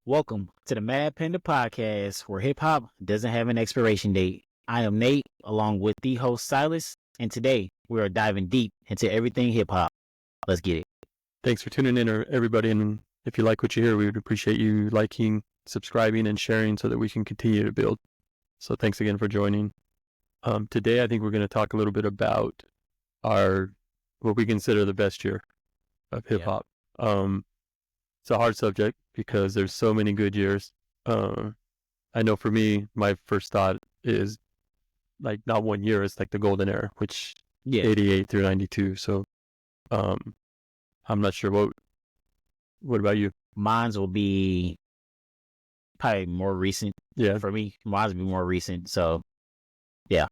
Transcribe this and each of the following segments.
Welcome to the Mad Panda podcast, where hip hop doesn't have an expiration date. I am Nate, along with the host Silas, and today we are diving deep into everything hip hop. Let's get it. Thanks for tuning in, everybody. And if you like what you hear, we would appreciate you liking, subscribing, and sharing so that we can continue to build. So thanks again for joining. Today, I think we're going to talk a little bit about what we consider the best year of hip hop. It's a hard subject because there's so many good years. I know for me, my first thought is like not 1 year, it's like the golden era, which 88 through 92. So I'm not sure. What about you? Mine's will be probably more recent. Yeah. For me, mine's will be more recent. So yeah.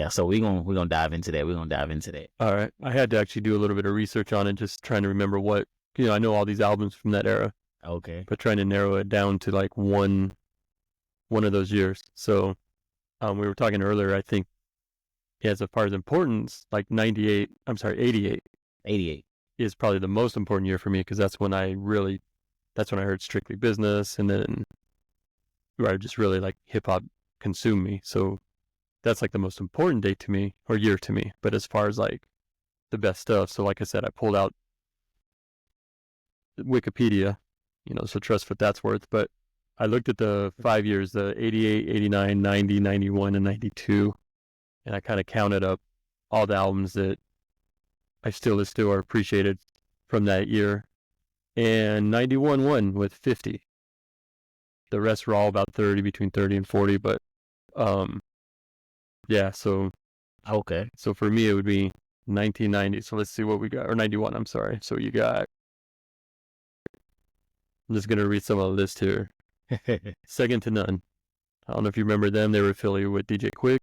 So we're gonna dive into that. All right. I had to actually do a little bit of research on it, just trying to remember what, I know all these albums from that era. Okay. But trying to narrow it down to like one of those years. So we were talking earlier, I think, as far as importance, like 88 is probably the most important year for me, because that's when I heard Strictly Business, and then where I just really like hip hop consumed me. So that's like the most important date to me, or year to me. But as far as like the best stuff, so like I said, I pulled out Wikipedia, so trust what that's worth. But I looked at the 5 years, the 88, 89, 90, 91, and 92, and I kind of counted up all the albums that I still listen to or appreciated from that year. And 91 won with 50. The rest were all about 30, between 30 and 40. But so okay. So for me, it would be 1990. So let's see what we got, or 91. I'm sorry. So you got. I'm just gonna read some of the list here. Second to None. I don't know if you remember them. They were affiliated with DJ Quick.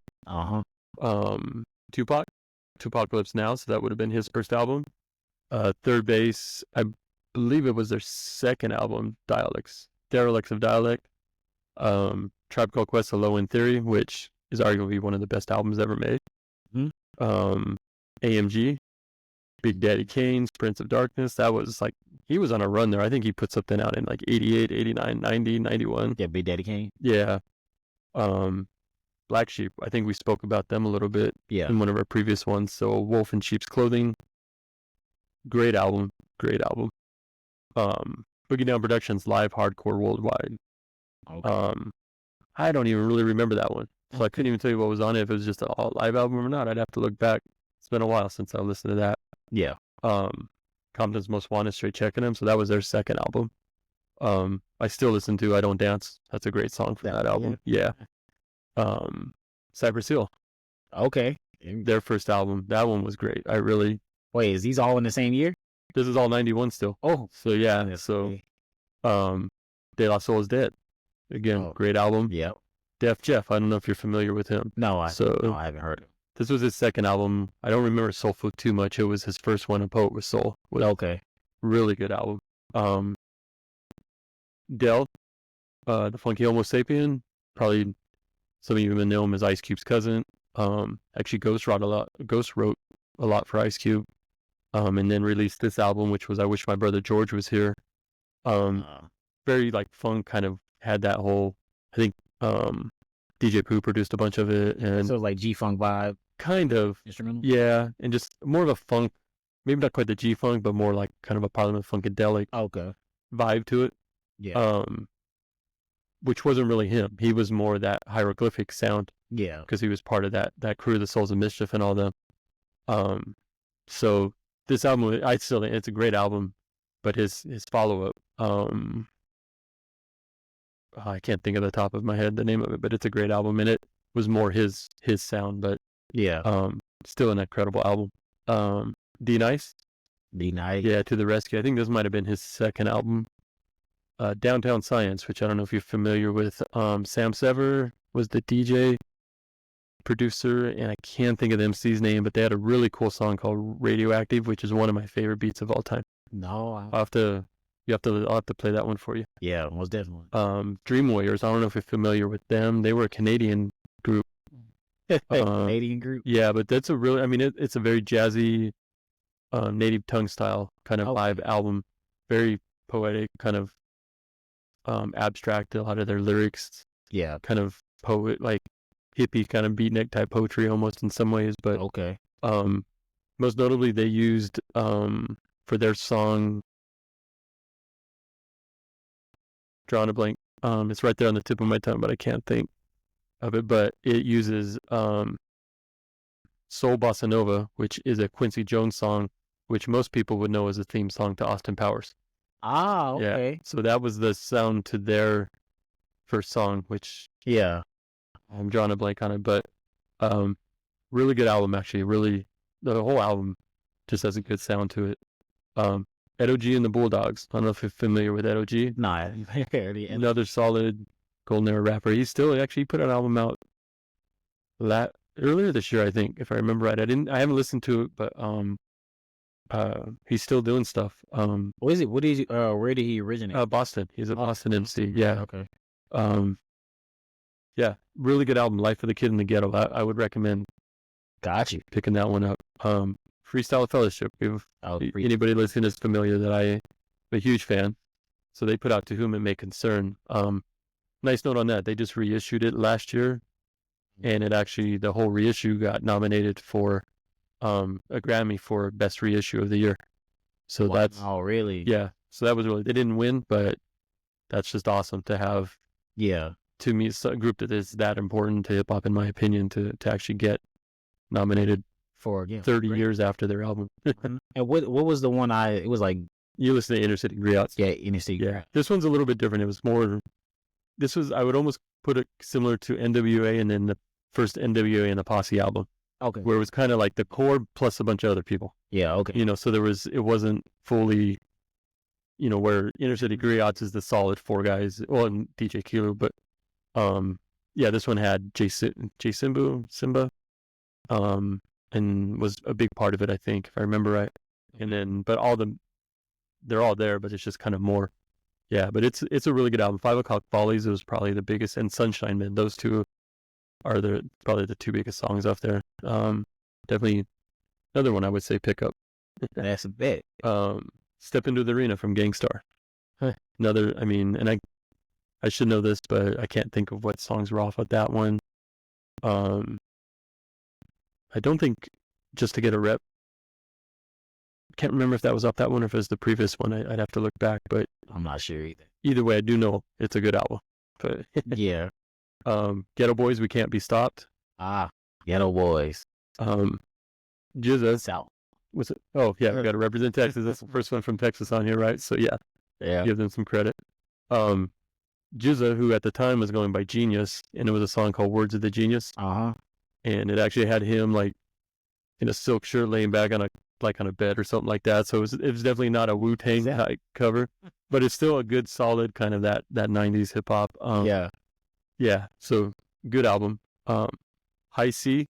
Tupac Lives Now, so that would have been his first album. Third Base, I believe it was their second album, Derelict of Dialect. Tribe Called Quest, A Low End Theory, which is arguably one of the best albums ever made. Mm-hmm. AMG, Big Daddy Kane's Prince of Darkness. That was like, he was on a run there. I think he put something out in like 88, 89, 90, 91. Yeah, Big Daddy Kane. Yeah. Black Sheep, I think we spoke about them a little bit in one of our previous ones. So Wolf in Sheep's Clothing, great album. Boogie Down Productions, Live Hardcore Worldwide. Okay. I don't even really remember that one, so I couldn't even tell you what was on it, if it was just a live album or not. I'd have to look back. It's been a while since I listened to that. Yeah. Compton's Most Wanted, Straight Checking Him, so that was their second album. I still listen to I Don't Dance. That's a great song from that album. Yeah. Cypress Hill. Okay. Their first album. That one was great. Wait, is these all in the same year? This is all 91 still. Oh. So yeah. So De La Soul Is Dead. Again, great album. Yeah. Def Jeff. I don't know if you're familiar with him. No, I haven't heard of him. This was his second album. I don't remember Soul Food too much. It was his first one, A Poet with Soul. Okay. Really good album. Del, the Funky Homo Sapien. Probably some of you may know him as Ice Cube's cousin. Actually Ghost wrote a lot for Ice Cube. And then released this album, which was I Wish My Brother George Was Here. Very like funk, kind of had that whole, I think DJ Pooh produced a bunch of it, and so like G-Funk vibe, kind of instrumental. Yeah, and just more of a funk, maybe not quite the G-Funk, but more like kind of a Parliament Funkadelic vibe to it. Yeah. Which wasn't really him. He was more that hieroglyphic sound. Yeah. Because he was part of that crew, the Souls of Mischief and all them. So this album, it's a great album, but his follow-up, I can't think of the top of my head the name of it, but it's a great album, and it was more his sound, but still an incredible album. D-Nice, yeah, To the Rescue. I think this might have been his second album. Downtown Science, which I don't know if you're familiar with. Sam Sever was the DJ producer, and I can't think of the MC's name, but they had a really cool song called Radioactive, which is one of my favorite beats of all time. No, I'll have to play that one for you. Yeah, most definitely. Dream Warriors. I don't know if you're familiar with them. They were a Canadian group. Canadian group. Yeah, but that's it's a very jazzy, native tongue style kind of vibe album. Very poetic, kind of abstract. A lot of their lyrics, Yeah. kind of poet, like hippie kind of beatnik type poetry almost in some ways. But Okay. most notably, they used for their song, drawing a blank. It's right there on the tip of my tongue, but I can't think of it. But it uses Soul Bossa Nova, which is a Quincy Jones song, which most people would know as a theme song to Austin Powers. Ah, Yeah. okay. So that was the sound to their first song, which Yeah. I'm drawing a blank on it, but really good album actually. Really, the whole album just has a good sound to it. Ed O.G. and the Bulldogs. I don't know if you're familiar with Ed O.G. Nah. Another solid golden era rapper. He put an album out earlier this year, I think, if I remember right. I haven't listened to it, but he's still doing stuff. What is it? What is it? Where did he originate? Boston. He's a Boston MC. Yeah. Okay. Yeah, really good album, Life of the Kid in the Ghetto. I would recommend Got you. picking that one up. Freestyle Fellowship. Anybody listening is familiar that I'm a huge fan. So they put out To Whom It May Concern. Nice note on that. They just reissued it last year, and it actually, the whole reissue got nominated for a Grammy for Best Reissue of the Year. So that's... Oh, really? Yeah. So that was really... They didn't win, but that's just awesome to have... Yeah. To me, it's a group that is that important to hip-hop, in my opinion, to actually get nominated for 30 years after their album. And what was the one it was like... You listen to Inner City Griots. Yeah, Inner City. Yeah. This one's a little bit different. It was more... I would almost put it similar to NWA and then the first NWA and the Posse album. Okay. Where it was kind of like the core plus a bunch of other people. Yeah, okay. So it wasn't fully, where Inner City Griots is the solid four guys, well, and DJ Kilo, but yeah, this one had Simba, and was a big part of it, I think, if I remember right. And then, but they're all there, but it's just kind of more. Yeah, but it's a really good album. 5 O'Clock Follies was probably the biggest, and Sunshine Man. Those two are probably the two biggest songs off there. Definitely another one I would say pick up. That's a bit. Step Into the Arena from Gangstar. Another, and I should know this, but I can't think of what songs were off of that one. I don't think Just to Get a Rep. Can't remember if that was off that one or if it was the previous one. I'd have to look back, but I'm not sure either. Either way, I do know it's a good album. But yeah. Ghetto Boys, We Can't Be Stopped. Ghetto Boys. GZA. South. Was it? Oh yeah, we got to represent Texas. That's the first one from Texas on here, right? So yeah, give them some credit. GZA, who at the time was going by Genius, and it was a song called Words of the Genius. And it actually had him like in a silk shirt laying back on a bed or something like that. So it was definitely not a Wu-Tang type cover, but it's still a good solid kind of that 90s hip hop. Yeah. So good album. High C,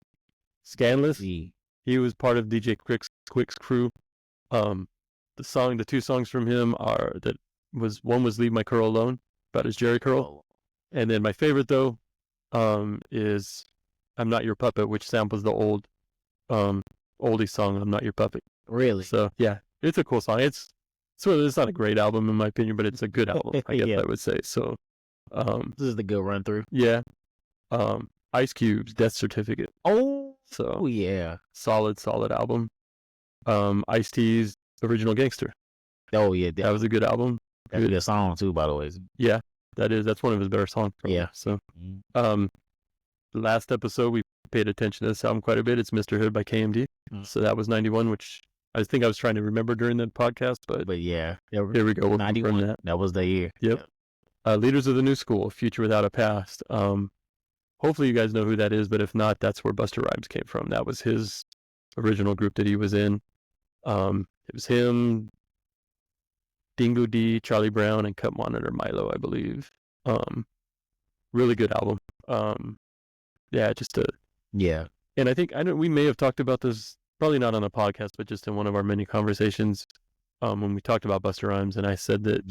Scandalous. He was part of DJ Quick's crew. The two songs from him one was Leave My Curl Alone, about his Jerry curl. And then my favorite though, is I'm Not Your Puppet, which samples the old, oldie song, I'm Not Your Puppet. Really? So yeah, it's a cool song. It's not a great album in my opinion, but it's a good album, I guess I would say. So, this is the good run through. Yeah. Ice Cube's Death Certificate. So yeah. Solid album. Ice-T's Original Gangster. Oh yeah. That was a good album. That's a good song too, by the way. Yeah, that's one of his better songs. Probably. Yeah. So, last episode we paid attention to this album quite a bit. It's Mr. Hood by KMD. So that was 91, which I think I was trying to remember during the podcast, but yeah. Here we go. We'll 91. That was the year. Yep. Leaders of the New School, Future Without a Past. Hopefully you guys know who that is, but if not, that's where Busta Rhymes came from. That was his original group that he was in. It was him, Dingo D, Charlie Brown, and Cut Monitor Milo, I believe. Really good album. Yeah. And I think we may have talked about this, probably not on a podcast, but just in one of our many conversations, when we talked about Busta Rhymes, and I said that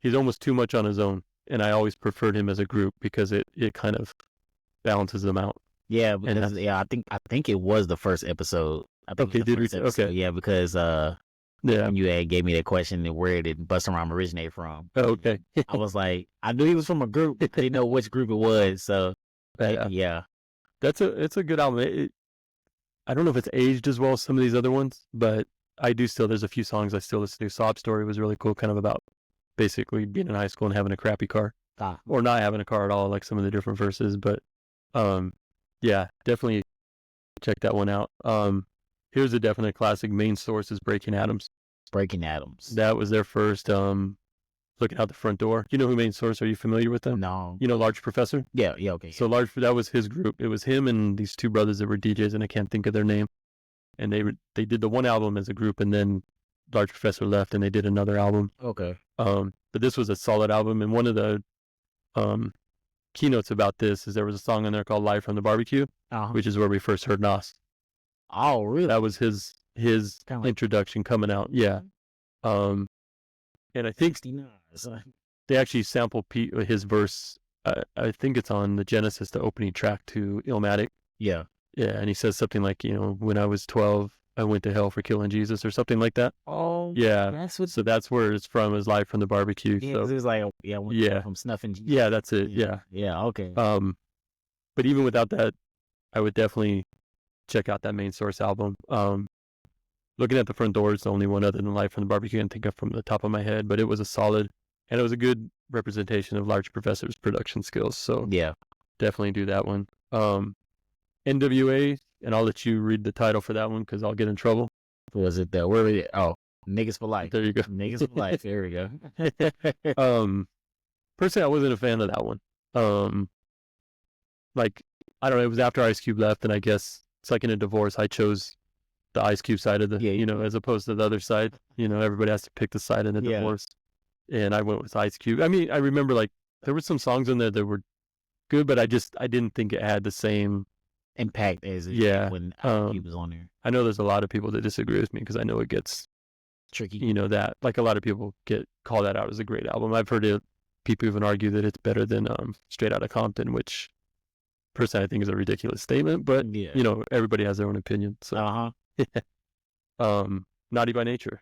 he's almost too much on his own, and I always preferred him as a group because it kind of balances them out. Yeah, because I think it was the first episode. Okay, did we? Okay, yeah, because Yeah. And you had gave me that question and where did Busta Rhymes originate from? Oh, okay. I was like, I knew he was from a group. I didn't know which group it was. So Yeah. yeah. It's a good album. I don't know if it's aged as well as some of these other ones, but there's a few songs I still listen to. Sob Story was really cool, kind of about basically being in high school and having a crappy car. Or not having a car at all, like some of the different verses. But yeah, definitely check that one out. Here's a definite classic. Main Source is Breaking Atoms. Breaking Atoms. That was their first Looking Out the Front Door. You know who Main Source? Are you familiar with them? No. You know Large Professor? Yeah, okay. So that was his group. It was him and these two brothers that were DJs, and I can't think of their name. And they did the one album as a group, and then Large Professor left, and they did another album. Okay. But this was a solid album, and one of the keynotes about this is there was a song on there called Live from the Barbecue, which is where we first heard Nas. Oh, really? That was his introduction coming out. Yeah. And I think they actually sampled his verse. I think it's on the Genesis, the opening track to Illmatic. Yeah. Yeah, and he says something like, when I was 12, I went to hell for killing Jesus or something like that. Oh, yeah. So that's where it's from, is Live from the Barbecue. Yeah, so it was like, from snuffing Jesus. Yeah, that's it. Yeah. Yeah, okay. But even without that, I would definitely check out that Main Source album. Looking at the Front Door is the only one other than Live from the Barbecue I can think of from the top of my head, but it was a solid, and it was a good representation of Large Professor's production skills. So yeah, definitely do that one. NWA, and I'll let you read the title for that one because I'll get in trouble. Was it where was it? Oh, Niggas for Life. There you go. Niggas for Life. There we go. Personally, I wasn't a fan of that one. Like, I don't know, it was after Ice Cube left, and I guess it's like in a divorce, I chose the Ice Cube side of as opposed to the other side. Everybody has to pick the side in the divorce. And I went with Ice Cube. I mean, I remember like there were some songs in there that were good, but I didn't think it had the same impact as when Ice Cube was on there. I know there's a lot of people that disagree with me because I know it gets tricky. That like a lot of people call that out as a great album. I've heard people even argue that it's better than Straight Outta Compton, which personally I think is a ridiculous statement, but everybody has their own opinion. So Naughty by Nature.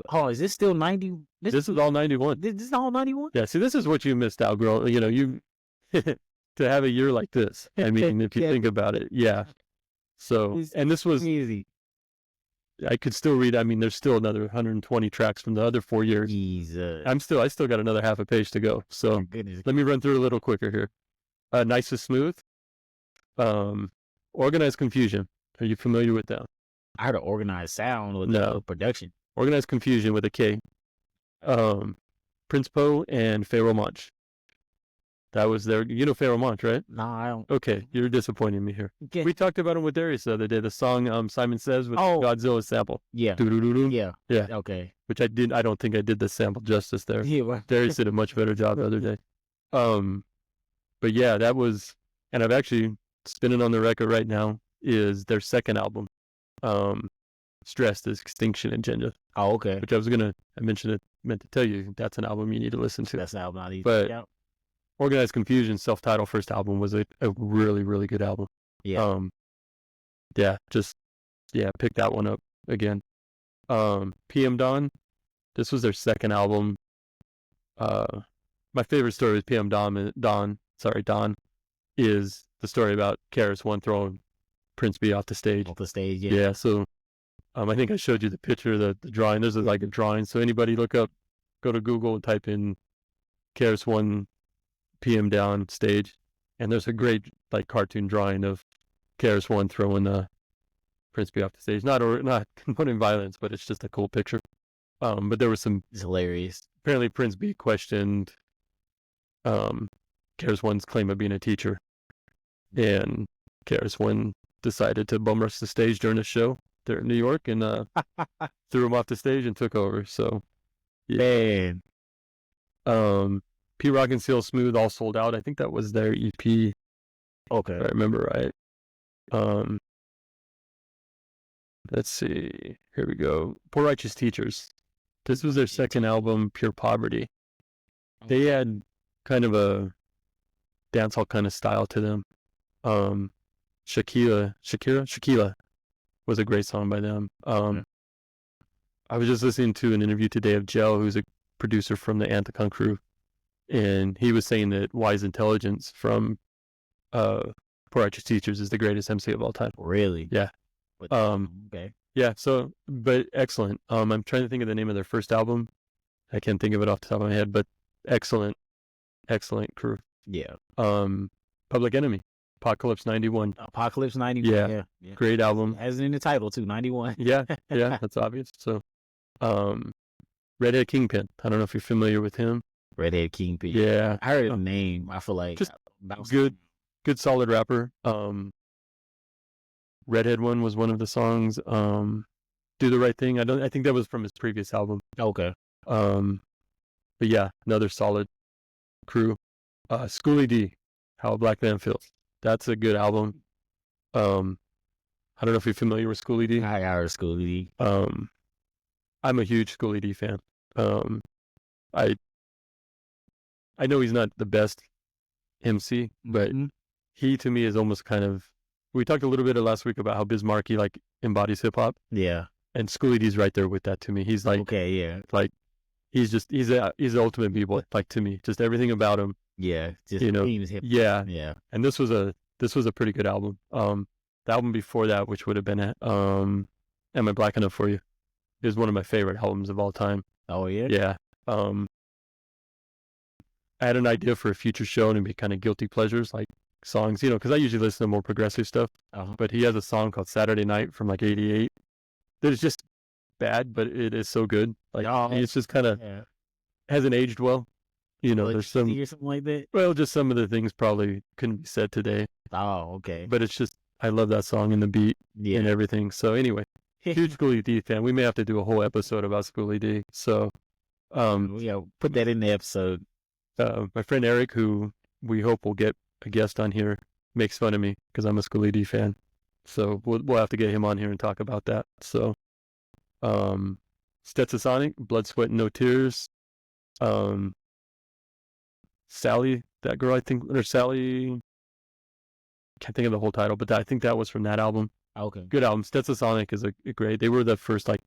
Oh, is this still 90? This is all 91. This is all 91? Yeah, see, this is what you missed out, girl. You to have a year like this. I mean, if you think about it, yeah. So, and this was easy. I could still read. I mean, there's still another 120 tracks from the other 4 years. Jesus. I still got another half a page to go. So let me run through a little quicker here. Nice and Smooth. Organized Confusion. Are you familiar with that? I heard an Organized Sound with production. Organized Confusion with a K. Prince Po and Pharoah Monch. That was their, Pharoah Monch, right? No, I don't. Okay, you're disappointing me here. Okay. We talked about him with Darius the other day. The song Simon Says with Godzilla sample. Yeah. Yeah. Yeah. Okay. Which I don't think I did the sample justice there. Yeah. Well. Darius did a much better job the other day. But yeah, that was, and I've actually spinning on the record right now is their second album. Stressed is Extinction Agenda. Oh, okay. Which I meant to tell you that's an album you need to listen to. That's an album I need to check out. Organized Confusion, self-titled first album was a really, really good album. Yeah. Pick that one up again. PM Dawn, this was their second album. My favorite story with PM Dawn is the story about KRS-One throwing Prince B off the stage. Yeah. So, I think I showed you the picture, the drawing. There's like a drawing. So anybody go to Google and type in KRS-One PM Down stage, and there's a great like cartoon drawing of KRS-One throwing Prince B off the stage. Not promoting violence, but it's just a cool picture. But there was some. It's hilarious. Apparently, Prince B questioned KRS-One's claim of being a teacher, and KRS-One decided to bum rush the stage during a show there in New York and threw him off the stage and took over. So, yeah. Man. P Rock and Seal Smooth all sold out. I think that was their EP. Okay. If I remember right. Let's see. Here we go. Poor Righteous Teachers. This was their second album, Pure Poverty. They had kind of a dancehall kind of style to them. Shakira was a great song by them. I was just listening to an interview today of Gel, who's a producer from the Anticon crew, and he was saying that Wise Intelligence from Poor Righteous Teachers is the greatest MC of all time. Really? Yeah. But, okay. Yeah. So, but excellent. I'm trying to think of the name of their first album. I can't think of it off the top of my head, but excellent crew. Yeah. Public Enemy, Apocalypse 91. Apocalypse 91. Yeah. Great album. It has it in the title too, 91. Yeah, that's obvious. So, Redhead Kingpin. I don't know if you're familiar with him. Redhead Kingpin. Yeah. I heard the name. I feel like just good solid rapper. Redhead One was one of the songs. Do the Right Thing. I think that was from his previous album. Okay. But yeah, another solid crew. Schoolie D, How a Black Man Feels. That's a good album. I don't know if you're familiar with Schoolie D. I heard Schoolie D. I'm a huge Schoolie D fan. I know he's not the best MC, but he to me is almost kind of. We talked a little bit last week about how Biz Markie like embodies hip hop. Yeah. And Schoolie D's right there with that to me. He's like, okay, yeah, like he's the ultimate b-boy, like to me. Just everything about him. Yeah, just yeah. And this was a pretty good album. The album before that, which would have been Am I Black Enough for You, is one of my favorite albums of all time. Oh yeah. Yeah. I had an idea for a future show, and it'd be kind of guilty pleasures, like songs, because I usually listen to more progressive stuff. But he has a song called Saturday Night from like '88 that is just bad, but it is so good. Like it's just kind of hasn't aged well. There's some or something like that. Well, just some of the things probably couldn't be said today. Oh, okay. But it's just I love that song and the beat and everything. So anyway, huge Schoolie D fan. We may have to do a whole episode about Schoolie D. So put that in the episode. My friend Eric, who we hope will get a guest on here, makes fun of me because I'm a Schoolie D fan. So we'll have to get him on here and talk about that. So, Stetsasonic, Blood, Sweat, and No Tears. Sally, that girl, I think, or Sally, can't think of the whole title, but I think that was from that album. Okay. Good album. Stetsasonic is a great, they were the first like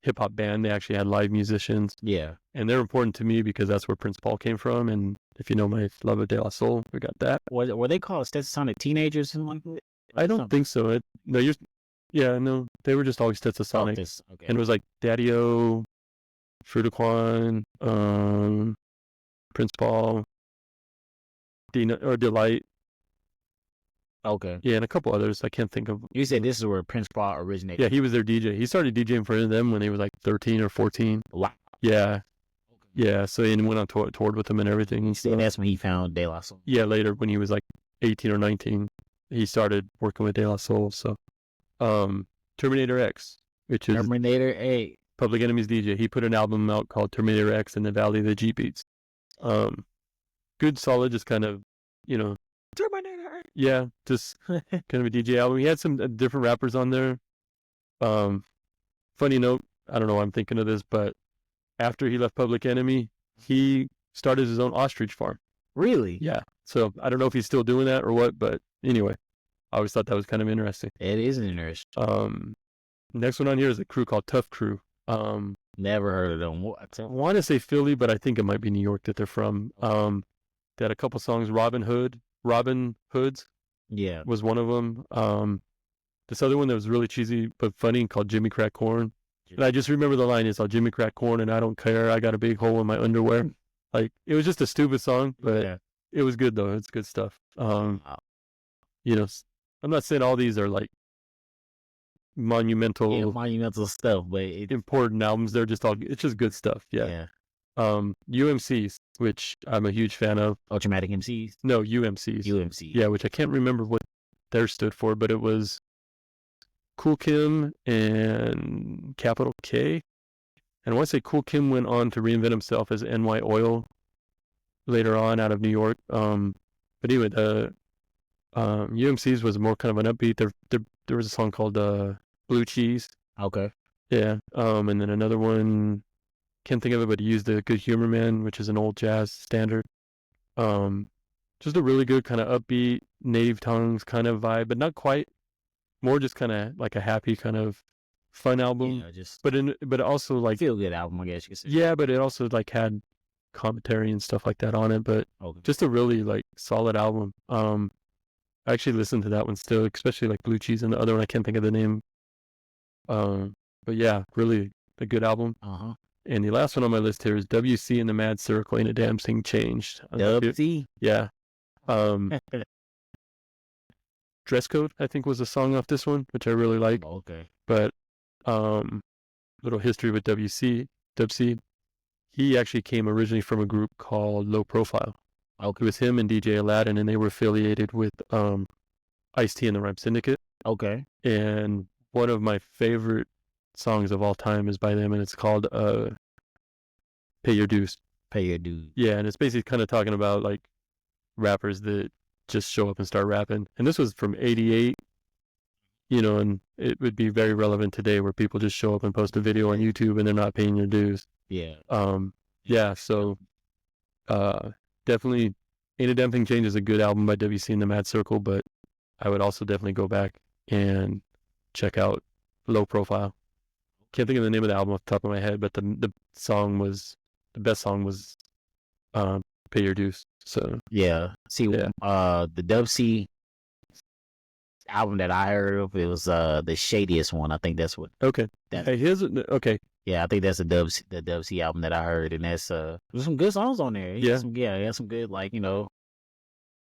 hip hop band. They actually had live musicians. Yeah. And they're important to me because that's where Prince Paul came from. And if you know my love of De La Soul, we got that. Were they called Stetsasonic Teenagers or something like that? I don't think so. No, they were just always Stetsasonic. Okay. And it was like Daddy-O, Fruitaquan, Prince Paul, Delight. Okay. Yeah, and a couple others I can't think of. You said this is where Prince Paul originated. Yeah, he was their DJ. He started DJing for them when he was like 13 or 14. Wow. Yeah. Yeah, so he went on toured with them and everything. And that's when he found De La Soul. Yeah, later when he was like 18 or 19, he started working with De La Soul. So, Terminator X, which is Terminator 8. Public Enemy's DJ. He put an album out called Terminator X in the Valley of the G Beats. Good, solid, just kind of, Terminator. Yeah, just kind of a DJ album. He had some different rappers on there. Funny note, I don't know why I'm thinking of this, but after he left Public Enemy, he started his own ostrich farm. Really? Yeah. So I don't know if he's still doing that or what, but anyway, I always thought that was kind of interesting. It is interesting. Next one on here is a crew called Tough Crew. Never heard of them. I want to say Philly, but I think it might be New York that they're from. They had a couple songs. Robin Hoods. Yeah. Was one of them. This other one that was really cheesy but funny called Jimmy Crack Corn. And I just remember the line is, "I'll Jimmy Crack Corn and I don't care. I got a big hole in my underwear." Like, it was just a stupid song, but it was good though. It's good stuff. I'm not saying all these are like monumental stuff, but important albums. They're just it's just good stuff. Yeah. U.M.Cs, which I'm a huge fan of. Ultramatic MCs? No, U.M.Cs. U.M.C. Yeah, which I can't remember what theirs stood for, but it was Cool Kim and Capital K. And I want to say Cool Kim went on to reinvent himself as NY Oil later on out of New York. But anyway, the U.M.Cs was more kind of an upbeat. There was a song called Blue Cheese. Okay. Yeah. And then another one, can't think of it, but he used the Good Humor Man, which is an old jazz standard. Just a really good kind of upbeat, native tongues kind of vibe, but not quite. More just kind of like a happy kind of fun album, just but also like feel good album, I guess you could say. Yeah, but it also like had commentary and stuff like that on it. But just a really like solid album. I actually listened to that one still, especially like Blue Cheese and the other one. I can't think of the name. But yeah, really a good album. And the last one on my list here is W.C. and the Mad Circle, Ain't a Damn Thing Changed. W.C. Yeah. Dress Code, I think, was a song off this one, which I really like. Okay. But little history with W.C. He actually came originally from a group called Low Profile. Okay. It was him and DJ Aladdin, and they were affiliated with Ice-T and the Rhyme Syndicate. Okay. And one of my favorite songs of all time is by them, and it's called Pay Your Dues. Pay Your Dues. Yeah, and it's basically kind of talking about like rappers that just show up and start rapping. And this was from '88, and it would be very relevant today where people just show up and post a video on YouTube and they're not paying their dues. Yeah. So definitely Ain't a Damn Thing Changed is a good album by W.C. and the Mad Circle, but I would also definitely go back and check out Low Profile. Can't think of the name of the album off the top of my head, but the best song was Pay Your Dues. So yeah. See, the W.C. album that I heard of, it was the Shadiest One. I think that's what. Okay. Okay. Yeah, I think that's the W.C. album that I heard, and that's there's some good songs on there. He had some good, like,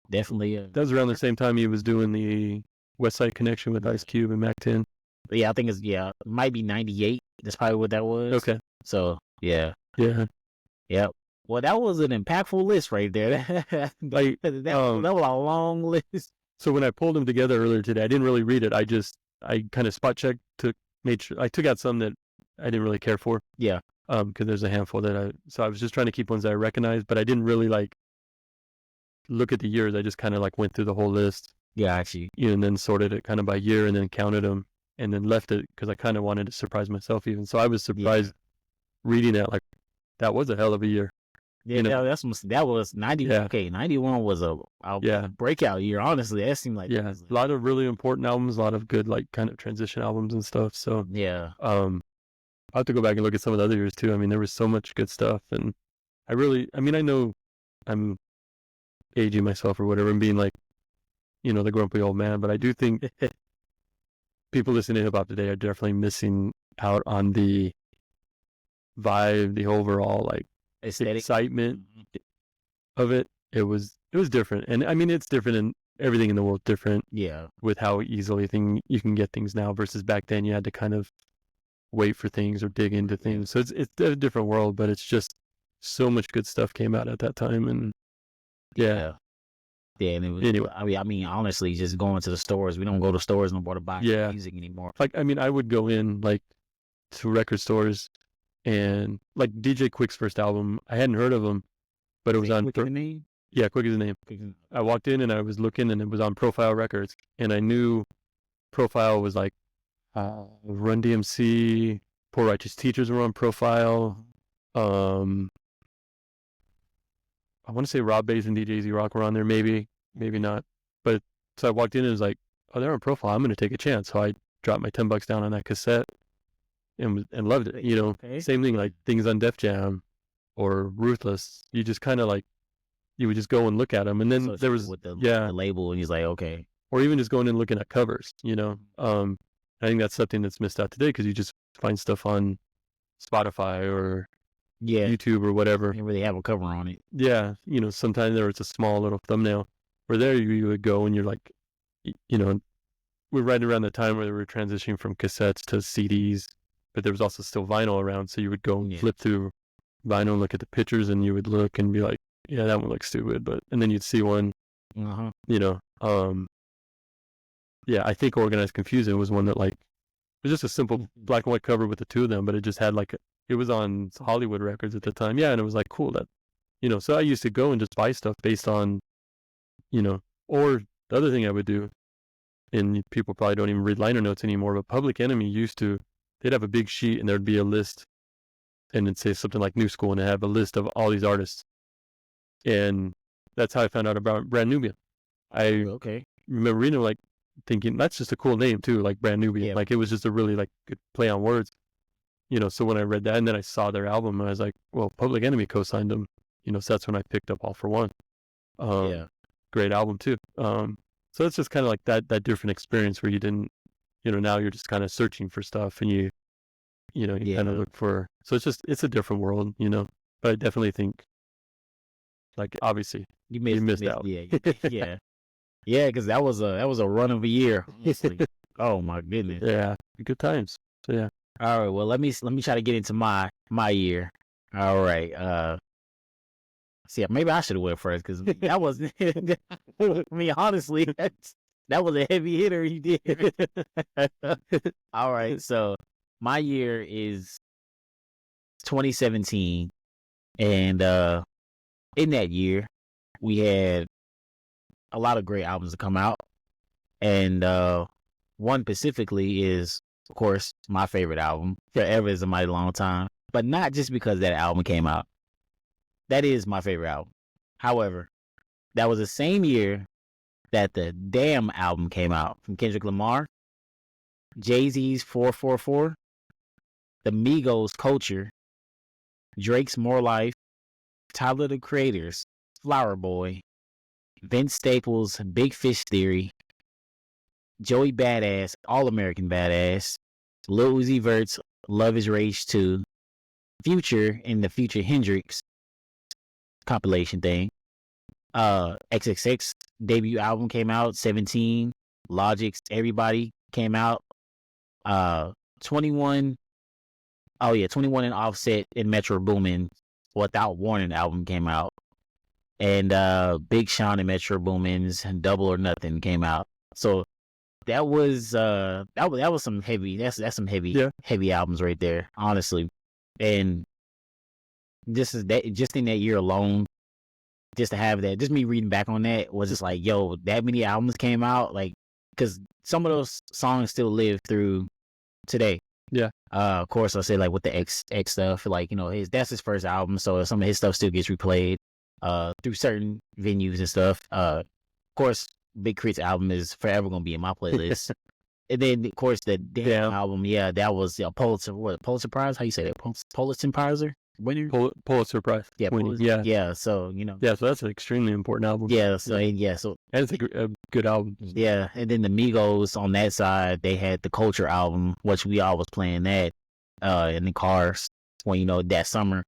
definitely. That was around the same time he was doing the West Side Connection with Ice Cube and Mac 10. Yeah, I think it might be 98. That's probably what that was. Okay. So yeah. Yep. Well, that was an impactful list right there. that was a long list. So when I pulled them together earlier today, I didn't really read it. I kind of spot checked, made sure I took out some that I didn't really care for. Yeah. Because there's a handful so I was just trying to keep ones that I recognized, but I didn't really like look at the years. I just kind of like went through the whole list. Yeah, actually. And then sorted it kind of by year and then counted them and then left it because I kind of wanted to surprise myself even. So I was surprised reading that, like, that was a hell of a year. Yeah, that was 90. Yeah. Okay, 91 was a breakout year. Honestly, that seemed like a lot of really important albums, a lot of good like kind of transition albums and stuff. So yeah, I'll have to go back and look at some of the other years too. I mean, there was so much good stuff, and I know I'm aging myself or whatever and being like, the grumpy old man, but I do think people listening to hip hop today are definitely missing out on the vibe, the overall like aesthetic excitement of it. It was different, and I mean it's different in everything in the world. Different, with how easily you can get things now versus back then. You had to kind of wait for things or dig into things. So it's a different world, but it's just so much good stuff came out at that time, and yeah. And it was, anyway. I mean, honestly, just going to the stores. We don't go to stores no more to buy music anymore. Like, I mean, I would go in like to record stores, and like DJ Quick's first album, I hadn't heard of him, but it was on. Quick is the name? Yeah, Quick is the name. I walked in and I was looking, and it was on Profile Records, and I knew Profile was like Run DMC, Poor Righteous Teachers were on Profile. I want to say Rob Bass and DJ Z-Rock were on there, maybe not. But so I walked in and it was like, oh, they're on Profile. I'm going to take a chance. So I dropped my $10 down on that cassette and loved it. Okay. Same thing, like things on Def Jam or Ruthless. You just kind of like, you would just go and look at them. And then there was with the label, and he's like, okay. Or even just going and looking at covers, I think that's something that's missed out today because you just find stuff on Spotify or YouTube or whatever. They didn't really have a cover on it. Yeah, sometimes there was a small little thumbnail. Where there you would go and you're like, we're right around the time where we were transitioning from cassettes to CDs, but there was also still vinyl around. So you would go and flip through vinyl and look at the pictures, and you would look and be like, yeah, that one looks stupid. And then you'd see one, I think Organized Confusion was one that like, it was just a simple black and white cover with the two of them, but it just had like, it was on Hollywood Records at the time. Yeah. And it was like, cool that, so I used to go and just buy stuff based on, or the other thing I would do, and people probably don't even read liner notes anymore, but Public Enemy they'd have a big sheet and there'd be a list, and it'd say something like New School, and it'd have a list of all these artists. And that's how I found out about Brand Nubian. I remember reading like thinking that's just a cool name too, like Brand Nubian. Yeah. Like it was just a really like good play on words. So when I read that and then I saw their album, I was like, well, Public Enemy co-signed them. So that's when I picked up All for One. Yeah. Great album too. So it's just kind of like that different experience where you didn't, now you're just kind of searching for stuff and you kind of look for. So it's a different world, But I definitely think, like, obviously you missed out. Yeah. Yeah, because that was a run of a year. Oh my goodness. Yeah, good times. So yeah. All right. Well, let me try to get into my year. All right. See, maybe I should have went first because that was. I mean, honestly, that was a heavy hitter you did. All right. So my year is 2017, and in that year we had a lot of great albums to come out, and one specifically is, of course, my favorite album. Forever Is a Mighty Long Time, but not just because that album came out. That is my favorite album. However, that was the same year that the Damn album came out from Kendrick Lamar, Jay-Z's 444, the Migos Culture, Drake's More Life, Tyler the Creator's Flower Boy, Vince Staples' Big Fish Theory, Joey Badass, All American Badass, Lil Uzi Vert's Love is Rage 2, Future and the Future Hendrix compilation thing. XXX debut album came out, 17, Logic's Everybody came out, 21, 21 and Offset and Metro Boomin Without Warning album came out, and Big Sean and Metro Boomin's Double or Nothing came out. So that was some heavy, that's some heavy albums right there, honestly. And just in that year alone, just to have that, just me reading back on that was just like, yo, that many albums came out, like, because some of those songs still live through today. Yeah. Of course, I say like with the X stuff, like, that's his first album, so some of his stuff still gets replayed through certain venues and stuff. Of course, Big K.R.I.T's album is forever gonna be in my playlist. And then, of course, the Damn album, yeah, that was Pulitzer Prize? How you say that? Pulitzer Prize winner? Pulitzer Prize. Yeah, winning. Yeah, so, Yeah, so that's an extremely important album. Yeah, so, and it's a good album. Yeah, and then the Migos on that side, they had the Culture album, which we all was playing that in the cars when, that summer.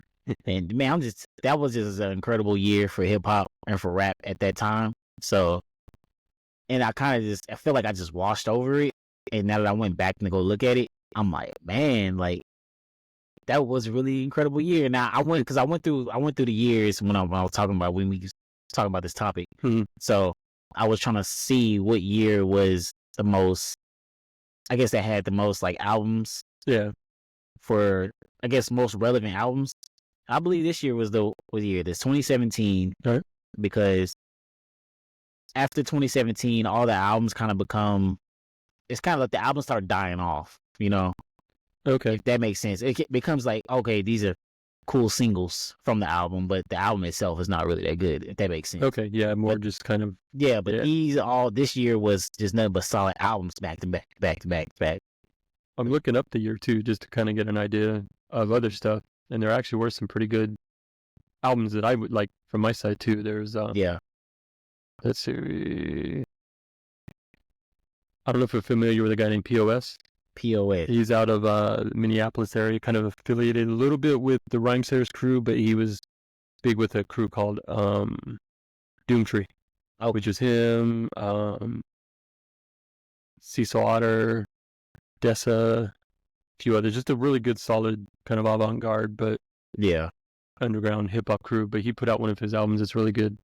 And man, that was just an incredible year for hip hop and for rap at that time. So, and I feel like I just washed over it. And now that I went back to go look at it, I'm like, man, like, that was a really incredible year. Now I went through the years when I was talking about, when we was talking about this topic. Mm-hmm. So I was trying to see what year was the most, I guess, that had the most like albums. Yeah. For, I guess, most relevant albums. I believe this year was the year. This 2017. Right. Because after 2017, all the albums kind of become, it's kind of like the albums start dying off, Okay. If that makes sense. It becomes like, okay, these are cool singles from the album, but the album itself is not really that good, if that makes sense. Okay, yeah, just kind of. Yeah, but this year was just nothing but solid albums back to back. I'm looking up the year too, just to kind of get an idea of other stuff. And there actually were some pretty good albums that I would like from my side too. There's, let's see. I don't know if you're familiar with a guy named POS. POS. He's out of Minneapolis area, kind of affiliated a little bit with the Rhymesayers crew, but he was big with a crew called Doomtree, which is him, Cecil Otter, Dessa, a few others. Just a really good, solid kind of avant-garde, but underground hip-hop crew. But he put out one of his albums that's really good.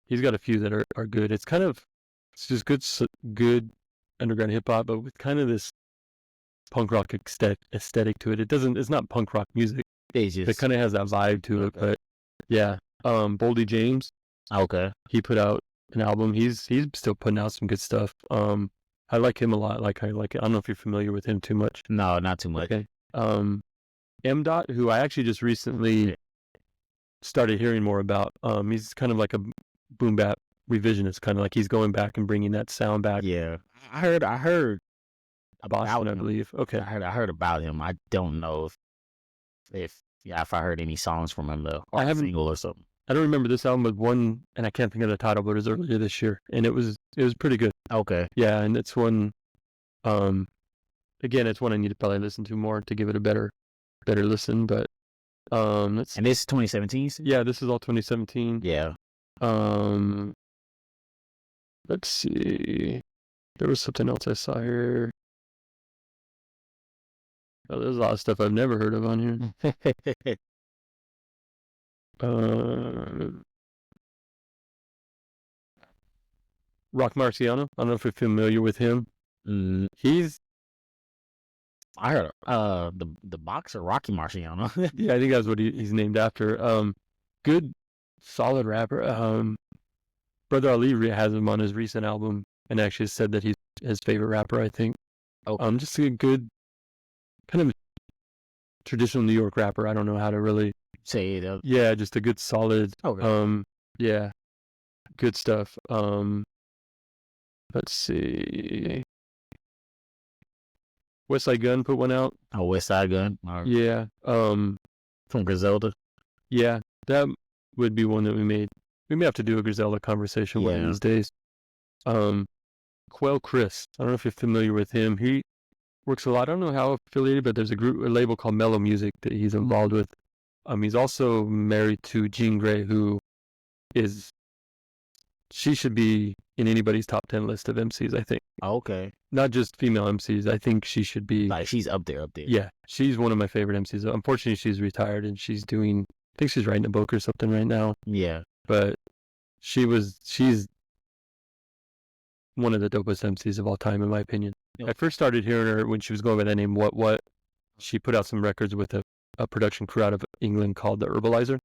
He's got a few that are good. It's just good underground hip-hop, but with kind of this punk rock aesthetic to it. It's not punk rock music. It kind of has that vibe to it, but yeah. Boldy James. Okay. He put out an album. He's still putting out some good stuff. I like him a lot. I don't know if you're familiar with him too much. No, not too much. Okay. M. Dot, who I actually just recently started hearing more about. He's kind of like a boom bap revisionist, kind of like he's going back and bringing that sound back. Yeah. I heard about Boston, I him. believe. Okay. I heard about him. I don't know if I heard any songs from him though, or I a haven't. single or something. I don't remember this album, but one, and I can't think of the title, but it was earlier this year, and it was pretty good. Okay. Yeah, and it's one. Again, it's one I need to probably listen to more to give it a better listen. But let's. And this is 2017. Yeah, this is all 2017. Yeah. Let's see. There was something else I saw here. Oh, there's a lot of stuff I've never heard of on here. Rock Marciano. I don't know if you're familiar with him. He's. I heard the boxer Rocky Marciano. Yeah, I think that's what he's named after. Good, solid rapper. Brother Ali has him on his recent album, and actually said that he's his favorite rapper. I think. Okay. Just a good, kind of traditional New York rapper. I don't know how to really Say it. Yeah, just a good solid. Okay. Yeah, good stuff. Let's see. West Side Gun put one out. Oh, West Side Gun. Yeah. From Griselda. Yeah, that would be one that we may have to do a Griselda conversation one of these days. Quell Chris. I don't know if you're familiar with him. He works a lot. I don't know how affiliated, but there's a label called Mellow Music that he's involved with. He's also married to Jean Grey, who is. She should be in anybody's top 10 list of MCs, I think. Okay. Not just female MCs. I think she should be. Like, she's up there. Yeah, she's one of my favorite MCs. Unfortunately, she's retired and she's doing. I think she's writing a book or something right now. Yeah. But she's one of the dopest MCs of all time, in my opinion. Yep. I first started hearing her when she was going by that name, What. She put out some records with a production crew out of England called The Herbalizer.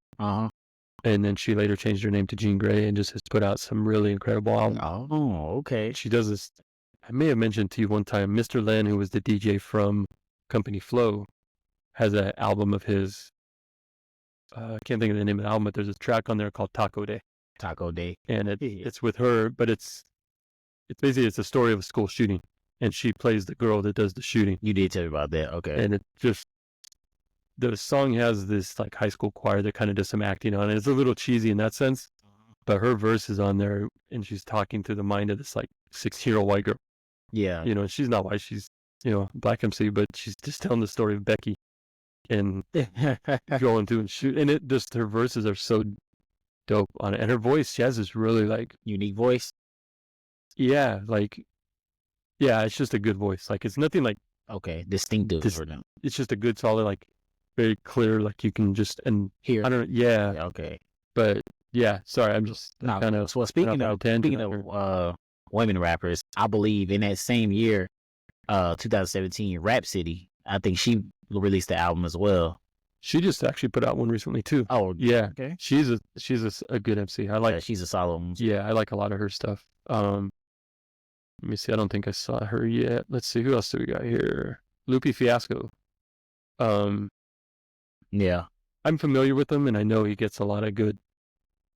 And then she later changed her name to Jean Grey and just has put out some really incredible albums. Oh, okay. She does this. I may have mentioned to you one time, Mr. Len, who was the DJ from Company Flow, has an album of his. I can't think of the name of the album, but there's a track on there called Taco Day. Taco Day. And it's with her, but it's basically a story of a school shooting, and she plays the girl that does the shooting. You did tell me about that. Okay. And it just. The song has this like high school choir that kind of does some acting on it. It's a little cheesy in that sense, but her verse is on there and she's talking through the mind of this like 16-year-old white girl. Yeah. She's not white. She's, black MC, but she's just telling the story of Becky and going through and shoot. And it just, her verses are so dope on it. And her voice, she has this really like unique voice. Yeah. Like, yeah, it's just a good voice. Like, it's nothing like, distinctive. It's just a good, solid, like, very clear, like you can just hear. I don't. Yeah. Okay. But yeah, sorry, I'm just kind of. Well, speaking of women rappers, I believe in that same year, 2017, Rap City. I think she released the album as well. She just actually put out one recently too. Oh yeah. Okay. She's a good MC. I like. Yeah, she's a solid one. Yeah, I like a lot of her stuff. Let me see. I don't think I saw her yet. Let's see. Who else do we got here? Lupe Fiasco. Yeah, I'm familiar with him, and I know he gets a lot of good.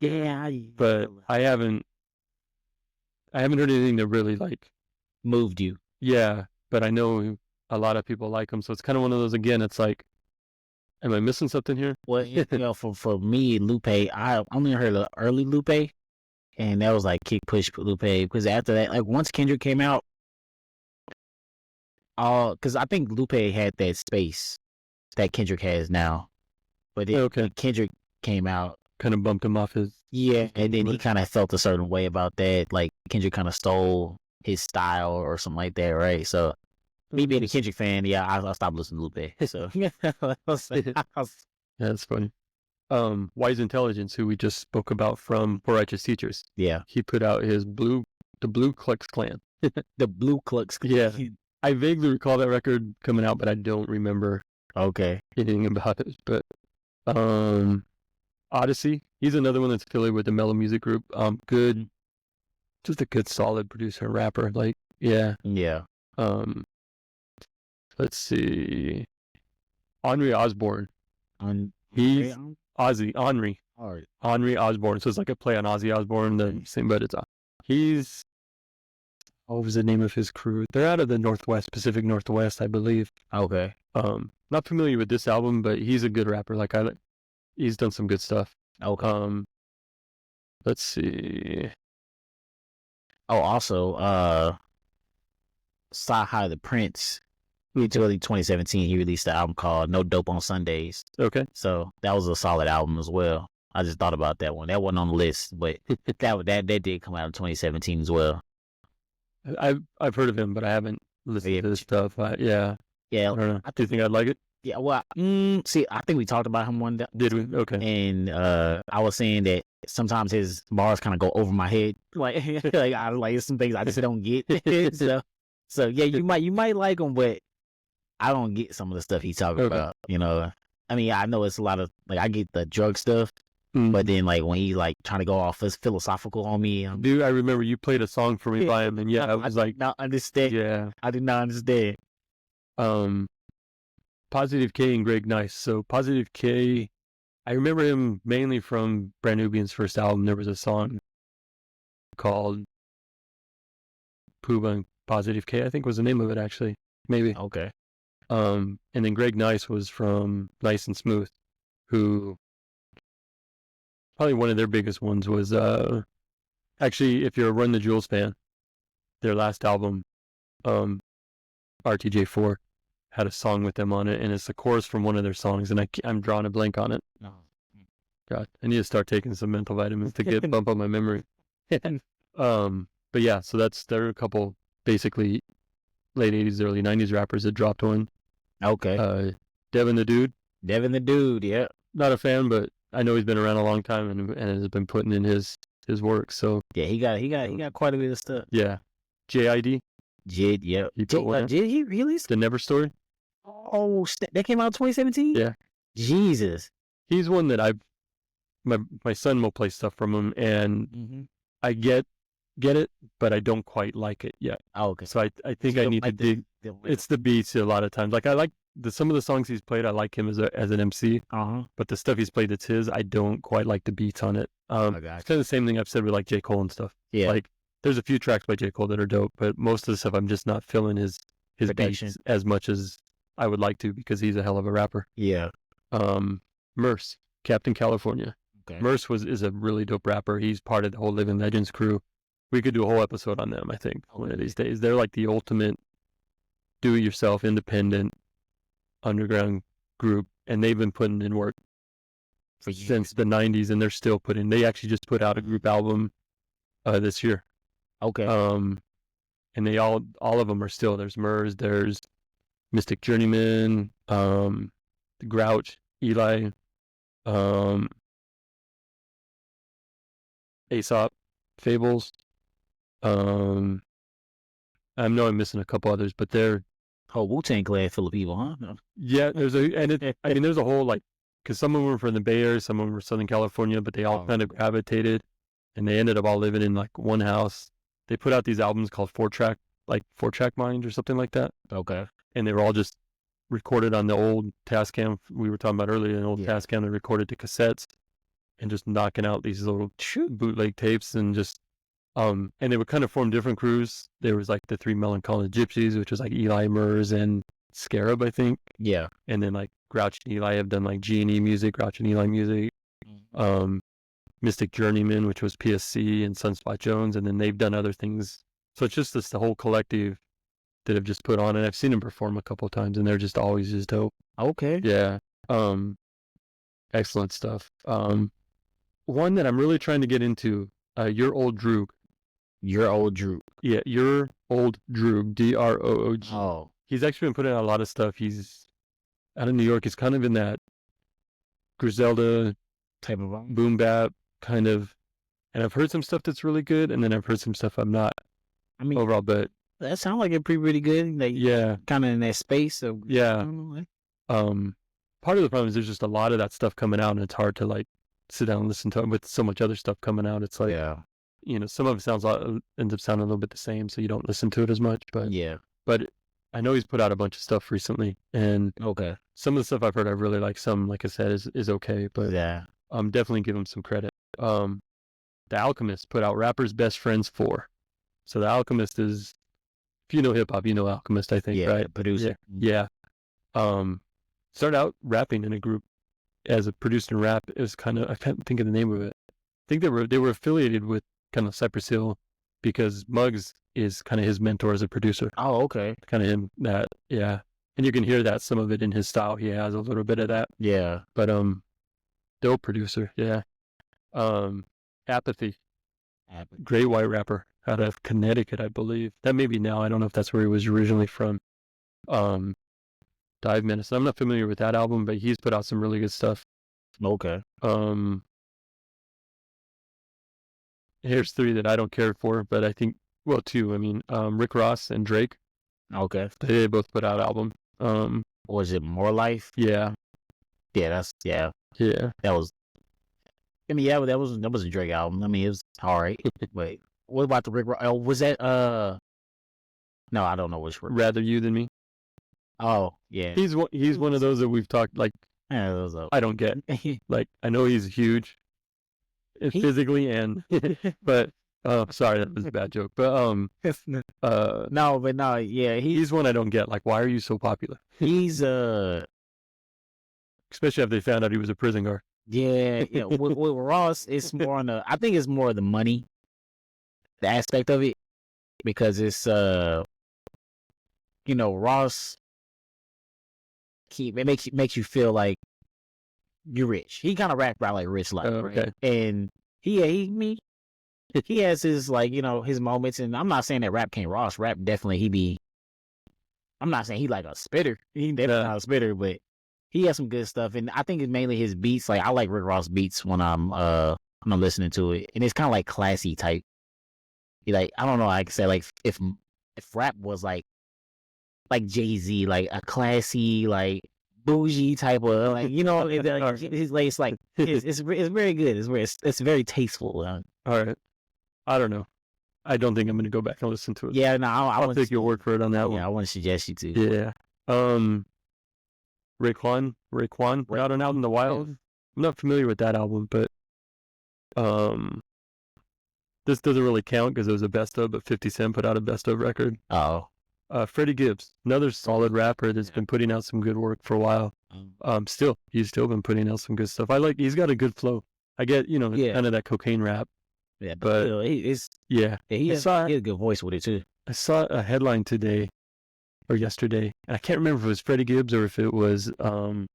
Yeah, but I haven't heard anything that really like moved you. Yeah, but I know a lot of people like him, so it's kind of one of those. Again, it's like, am I missing something here? Well, for me, Lupe, I only heard the early Lupe, and that was like Kick Push Lupe. Because after that, like once Kendrick came out, because I think Lupe had that space that Kendrick has now, but Kendrick came out, kind of bumped him off his. Yeah, and then he kind of felt a certain way about that. Like Kendrick kind of stole his style or something like that, right? So me being a Kendrick fan, yeah, I stopped listening to Lupe. So yeah, that's funny. Wise Intelligence, who we just spoke about from Poor Righteous Teachers. Yeah, he put out the Blue Klux Klan. The Blue Klux Klan. Yeah, I vaguely recall that record coming out, but I don't remember. Anything about it. But Odyssey, he's another one that's affiliated with the Mellow Music Group. Good, just a good, solid producer and rapper. Like, yeah. Let's see, Henri Osborne. He's Henri Osborne. So it's like a play on Ozzy Osbourne. The same, but it's he's what was the name of his crew? They're out of the Northwest, Pacific Northwest, I believe. Okay. Not familiar with this album, but he's a good rapper. Like he's done some good stuff. Okay. Let's see. Oh, also, Saha the Prince. Okay. Early 2017, he released an album called No Dope on Sundays. Okay. So that was a solid album as well. I just thought about that one. That wasn't on the list, but that did come out in 2017 as well. I've heard of him, but I haven't listened to his stuff. Yeah. Yeah. I don't know. Do you think I'd like it? Yeah. Well, see, I think we talked about him one day. Did we? Okay. And I was saying that sometimes his bars kind of go over my head. Like, like some things I just don't get. so yeah, you might like him, but I don't get some of the stuff he's talking about. You know, I mean, I know it's a lot of like I get the drug stuff, but then like when he like trying to go off as philosophical on me, dude, I remember you played a song for me by him, and yeah, I was like, not understand. Yeah, I did not understand. Positive K and Greg Nice. So Positive K, I remember him mainly from Brand Nubian's first album. There was a song called Puba and Positive K, I think was the name of it actually. Maybe. Okay. And then Greg Nice was from Nice and Smooth, who probably one of their biggest ones was actually, if you're a Run the Jewels fan, their last album, RTJ4, had a song with them on it, and it's the chorus from one of their songs, and I'm drawing a blank on it. No. God, I need to start taking some mental vitamins to bump up my memory. But yeah, so there are a couple basically late 80s, early 90s rappers that dropped one. Okay. Devin the Dude, yeah. Not a fan, but I know he's been around a long time and has been putting in his work. So yeah, he got quite a bit of stuff. Yeah, J.I.D. J.I.D. Yeah. Did he release The Never Story? Oh, that came out in 2017. Yeah. Jesus. He's one that my son will play stuff from him, and I get it, but I don't quite like it yet. Oh, okay. So I think I need to dig. It's the beats a lot of times. Like I like some of the songs he's played. I like him as an MC. But the stuff he's played that's his, I don't quite like the beats on it. It's kind of the same thing I've said with like J. Cole and stuff. Yeah. Like there's a few tracks by J. Cole that are dope, but most of the stuff I'm just not feeling his beats as much as I would like to, because he's a hell of a rapper. Yeah. Merce, Captain California. Okay. Merce is a really dope rapper. He's part of the whole Living Legends crew. We could do a whole episode on them, I think, one of these days. They're like the ultimate do-it-yourself, independent, underground group, and they've been putting in work since the 90s, and they're still putting. They actually just put out a group album this year. Okay. And they all of them are still. There's Murs, there's Mystic Journeyman, the Grouch, Eli, Aesop, Fables. I know I'm missing a couple others, but they're Wu-Tang Clan full of people, huh? Yeah, there's a whole, like, because some of them were from the Bay Area, some of them were Southern California, but they all kind of gravitated, and they ended up all living in like one house. They put out these albums called 4-track Mind or something like that. Okay. And they were all just recorded on the old Tascam we were talking about earlier, an old Tascam that recorded to cassettes, and just knocking out these little bootleg tapes, and just and they would kind of form different crews. There was like the Three Melancholy Gypsies, which was like Eli, Murs, and Scarab, I think. Yeah. And then like Grouch and Eli have done like G&E music, Grouch and Eli music. Mystic Journeyman, which was PSC, and Sunspot Jones, and then they've done other things. So it's just the whole collective that have just put on, and I've seen them perform a couple of times, and they're just always just dope. Okay. Yeah. Excellent stuff. One that I'm really trying to get into, Your Old Droog. Your Old Droog. Yeah, Your Old Droog, D-R-O-O-G. Oh. He's actually been putting out a lot of stuff. He's out of New York. He's kind of in that Griselda type of boom bap kind of, and I've heard some stuff that's really good, and then I've heard some stuff I'm not. I mean, overall, but that sounds like it's pretty good. Like, yeah, kind of in that space. So yeah. Part of the problem is there's just a lot of that stuff coming out, and it's hard to like sit down and listen to it with so much other stuff coming out. It's like, some of it ends up sounding a little bit the same, so you don't listen to it as much. But but I know he's put out a bunch of stuff recently, and some of the stuff I've heard I really like. Some, like I said, is okay, but definitely give him some credit. The Alchemist put out Rapper's Best Friends 4. So the Alchemist is, if you know hip hop, you know Alchemist, I think, Yeah, right? the producer. Yeah. Started out rapping in a group as a producer and rap. It was kind of, I can't think of the name of it. I think they were affiliated with kind of Cypress Hill because Muggs is kind of his mentor as a producer. Oh, okay. Kind of him that, yeah. And you can hear that some of it in his style. He has a little bit of that. Yeah. But dope producer, yeah. Apathy, great white rapper out of Connecticut, I believe. That may be now. I don't know if that's where he was originally from. Dive Medicine. I'm not familiar with that album, but he's put out some really good stuff. Okay. Here's three that I don't care for, but I think, well, two. I mean, Rick Ross and Drake. Okay. They both put out album. Was it More Life? Yeah. Yeah, yeah. That was. I mean, yeah, that was a Drake album. I mean, it was all right. Wait, what about the Rick Ross? Oh, was that No, I don't know which Rick. Rather You Than Me. Oh, yeah. He's one of those that we've talked, like, Yeah, I don't get. Like, I know he's huge physically and but sorry, that was a bad joke. But no, yeah, he's one I don't get. Like, why are you so popular? He's especially after they found out he was a prison guard. Yeah. With Ross, it's more on I think it's more of the money, the aspect of it, because it's Ross. It makes you feel like you're rich. He kind of rap about like rich life, okay. Right? And he has his his moments, and I'm not saying that rap can't Ross. Rap definitely I'm not saying he like a spitter. He definitely not a spitter, but he has some good stuff, and I think it's mainly his beats. Like I like Rick Ross beats when I'm listening to it, and it's kind of like classy type. Like I don't know, I can say like if rap was like Jay-Z, like a classy, like bougie type of like his lace, like it's very good. It's very tasteful. All right, I don't know. I don't think I'm going to go back and listen to it. Yeah, no, I'll take your word for it on that one. Yeah, I want to suggest you to. Yeah. Raekwon put out an album, The Wild. I'm not familiar with that album, but this doesn't really count because it was a best of, but 50 Cent put out a best of record. Oh. Freddie Gibbs, another solid rapper that's been putting out some good work for a while. He's still been putting out some good stuff. He's got a good flow. I get, kind of that cocaine rap. Yeah, but he has a good voice with it too. I saw a headline today or yesterday, and I can't remember if it was Freddie Gibbs or if it was, I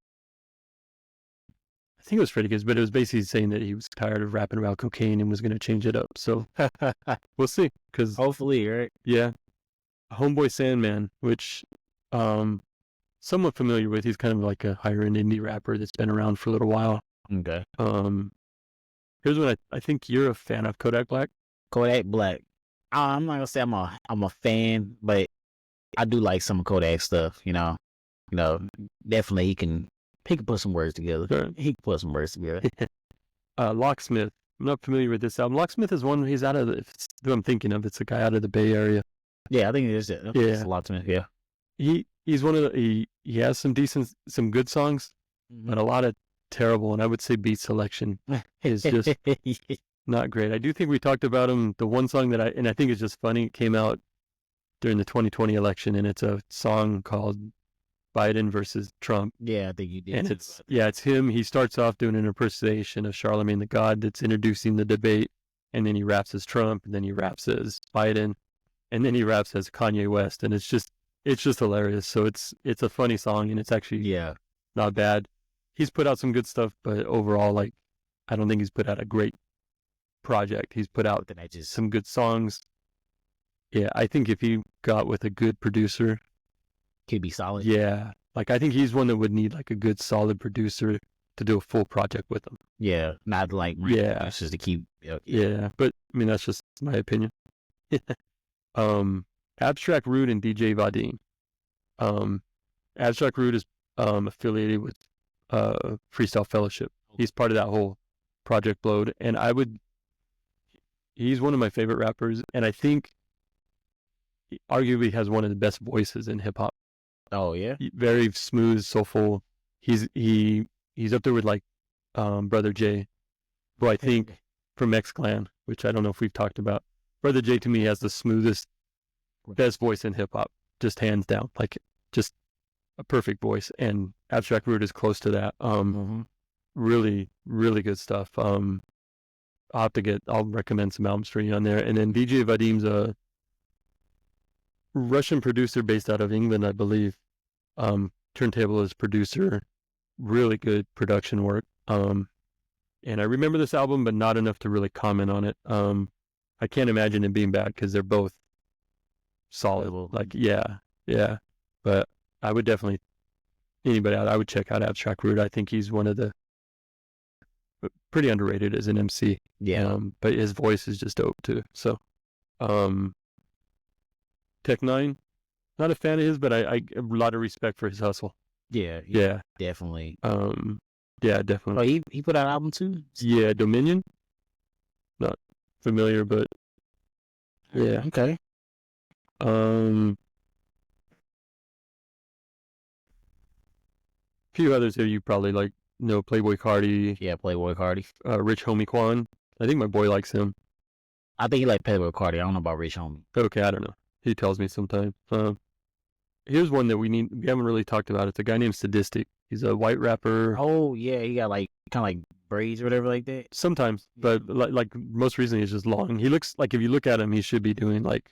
think it was Freddie Gibbs, but it was basically saying that he was tired of rapping about cocaine and was going to change it up. So we'll see. Cause hopefully, right? Yeah. Homeboy Sandman, which somewhat familiar with. He's kind of like a higher end indie rapper that's been around for a little while. Okay. Here's what I think you're a fan of. Kodak Black. Kodak Black. I'm not gonna say I'm a fan, but I do like some of Kodak stuff. Definitely he can put some words together. Sure. He can put some words together. Locksmith. I'm not familiar with this album. Locksmith is one. He's out of who I'm thinking of. It's a guy out of the Bay Area. Yeah, I think it is. Yeah, it's Locksmith. Yeah. He's one of he has some good songs, but a lot of terrible, and I would say beat selection is just not great. I do think we talked about him. The one song that I think is just funny, it came out during the 2020 election, and it's a song called Biden versus Trump. Yeah, I think you did. And it's him. He starts off doing an impersonation of Charlemagne the God that's introducing the debate, and then he raps as Trump, and then he raps as Biden, and then he raps as Kanye West, and it's just hilarious. So it's a funny song, and it's actually not bad. He's put out some good stuff, but overall, like, I don't think he's put out a great project. He's put out some good songs. Yeah, I think if he got with a good producer, he'd be solid. Yeah, like I think he's one that would need like a good solid producer to do a full project with him. Yeah, not like producers to keep. Yeah, but I mean that's just my opinion. Abstract Rude and DJ Vadim. Abstract Rude is affiliated with Freestyle Fellowship. He's part of that whole Project Blowed, and he's one of my favorite rappers, and I think he arguably has one of the best voices in hip hop. Oh yeah, very smooth, soulful. He's up there with like Brother J, who I think from X Clan, which I don't know if we've talked about. Brother J to me has the smoothest, best voice in hip hop, just hands down. Like just a perfect voice, and Abstract Rude is close to that. Really, really good stuff. I'll recommend some albums for you on there. And then DJ Vadim's a Russian producer based out of England, I believe. Turntablist producer, really good production work. And I remember this album, but not enough to really comment on it. I can't imagine it being bad because they're both solid. Like, yeah. But I would definitely, anybody out, I would check out Abstract Rude. I think he's one of the pretty underrated as an MC. Yeah. But his voice is just dope too. So, Tech Nine, not a fan of his, but I a lot of respect for his hustle. Yeah. Definitely. Yeah, definitely. Oh, he put out an album too? Yeah, Dominion. Not familiar, but yeah. Okay. Few others here you probably like know. Playboy Carti. Yeah, Playboy Carti. Rich Homie Quan. I think my boy likes him. I think he likes Playboy Carti. I don't know about Rich Homie. Okay, I don't know. He tells me sometimes. Here's one that we haven't really talked about. It's a guy named Sadistic. He's a white rapper. Oh yeah, he got like kind of like braids or whatever like that. Sometimes, but like most recently, he's just long. He looks like, if you look at him, he should be doing like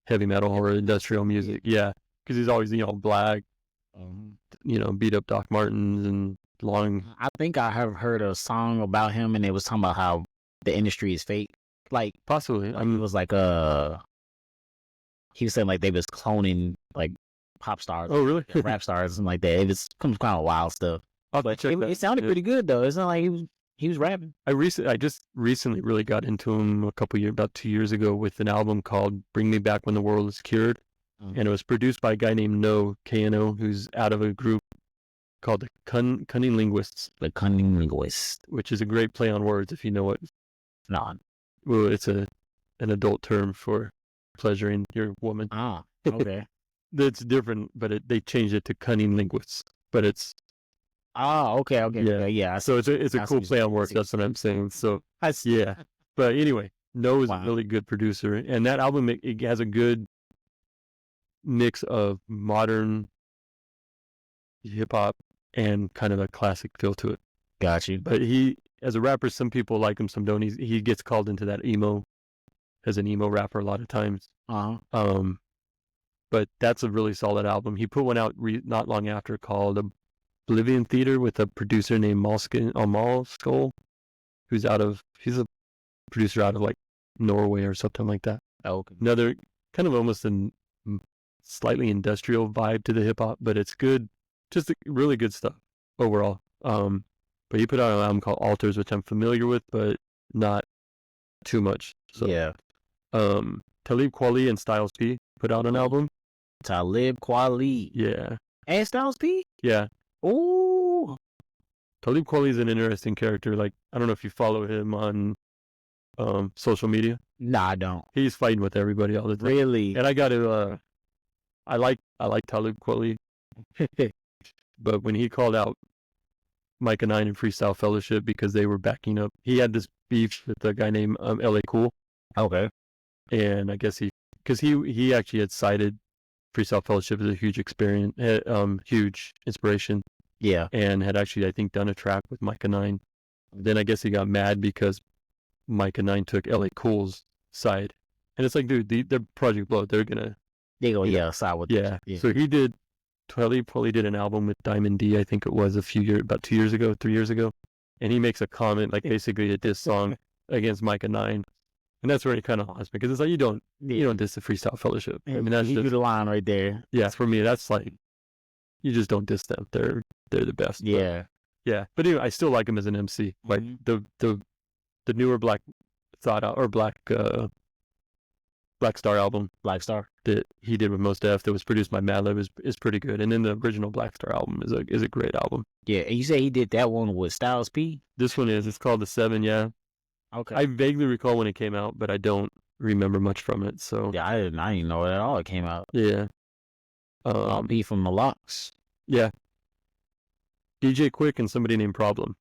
heavy metal or industrial music. Yeah, because he's always black, beat up Doc Martens and long. I think I have heard a song about him, and it was talking about how the industry is fake. Like possibly, it was like he was saying like they was cloning like pop stars. Oh really? Rap stars and like that. It was kind of wild stuff. But it sounded pretty good though. It's not like he was rapping. I just recently really got into him about 2 years ago with an album called Bring Me Back When the World Is Cured. And it was produced by a guy named No, K-N-O, who's out of a group called the Cunning Linguists. The Cunning Linguists. Which is a great play on words if you know it. No. Well, it's an adult term for pleasuring your woman. Ah, okay. That's different, but they changed it to Cunning Linguists. But it's... Oh, okay. Yeah. So it's a cool play on words. That's what I'm saying. So, yeah. But anyway, No is a really good producer. And that album, it has a good mix of modern hip-hop and kind of a classic feel to it. Got you. But he, as a rapper, some people like him, some don't. He gets called into that emo, as an emo rapper a lot of times. But that's a really solid album. He put one out not long after called Oblivion Theater with a producer named Malskull, he's a producer out of like Norway or something like that. Oh, okay. Another kind of almost a slightly industrial vibe to the hip hop, but it's good, just really good stuff overall. But he put out an album called Alters, which I'm familiar with, but not too much. So yeah. Talib Kweli and Styles P put out an album. Talib Kweli. Yeah. And Styles P? Yeah. Oh. Talib Kweli is an interesting character. Like, I don't know if you follow him on social media. Nah, I don't. He's fighting with everybody all the time. Really? And I got to I like Talib Kweli. But when he called out Micah 9 and Freestyle Fellowship because they were backing up, he had this beef with a guy named L.A. Cool. Okay. And I guess because he actually had cited Freestyle Fellowship as a huge experience, huge inspiration. Yeah. And had actually, I think, done a track with Micah 9. Then I guess he got mad because Micah 9 took L.A. Cool's side. And it's like, dude, their project blow. They're gonna side with yeah. So he did. Talib Kweli did an album with Diamond D, I think it was about 3 years ago, and he makes a comment like basically a diss song against Micah 9, and that's where he kind of lost me because it's like you don't diss the Freestyle Fellowship. I mean, that's just the line right there. Yeah, for me that's like you just don't diss them. They're the best. Yeah, but anyway, I still like him as an MC. Like the newer Black Star album, Black Star, that he did with Mos Def, that was produced by Madlib, is pretty good. And then the original Black Star album is a great album. Yeah, and you say he did that one with Styles P? This one it's called The 7, yeah. Okay. I vaguely recall when it came out, but I don't remember much from it. So yeah, I didn't know it at all. It came out. Yeah. P from the Locks. Yeah. DJ Quick and somebody named Problem.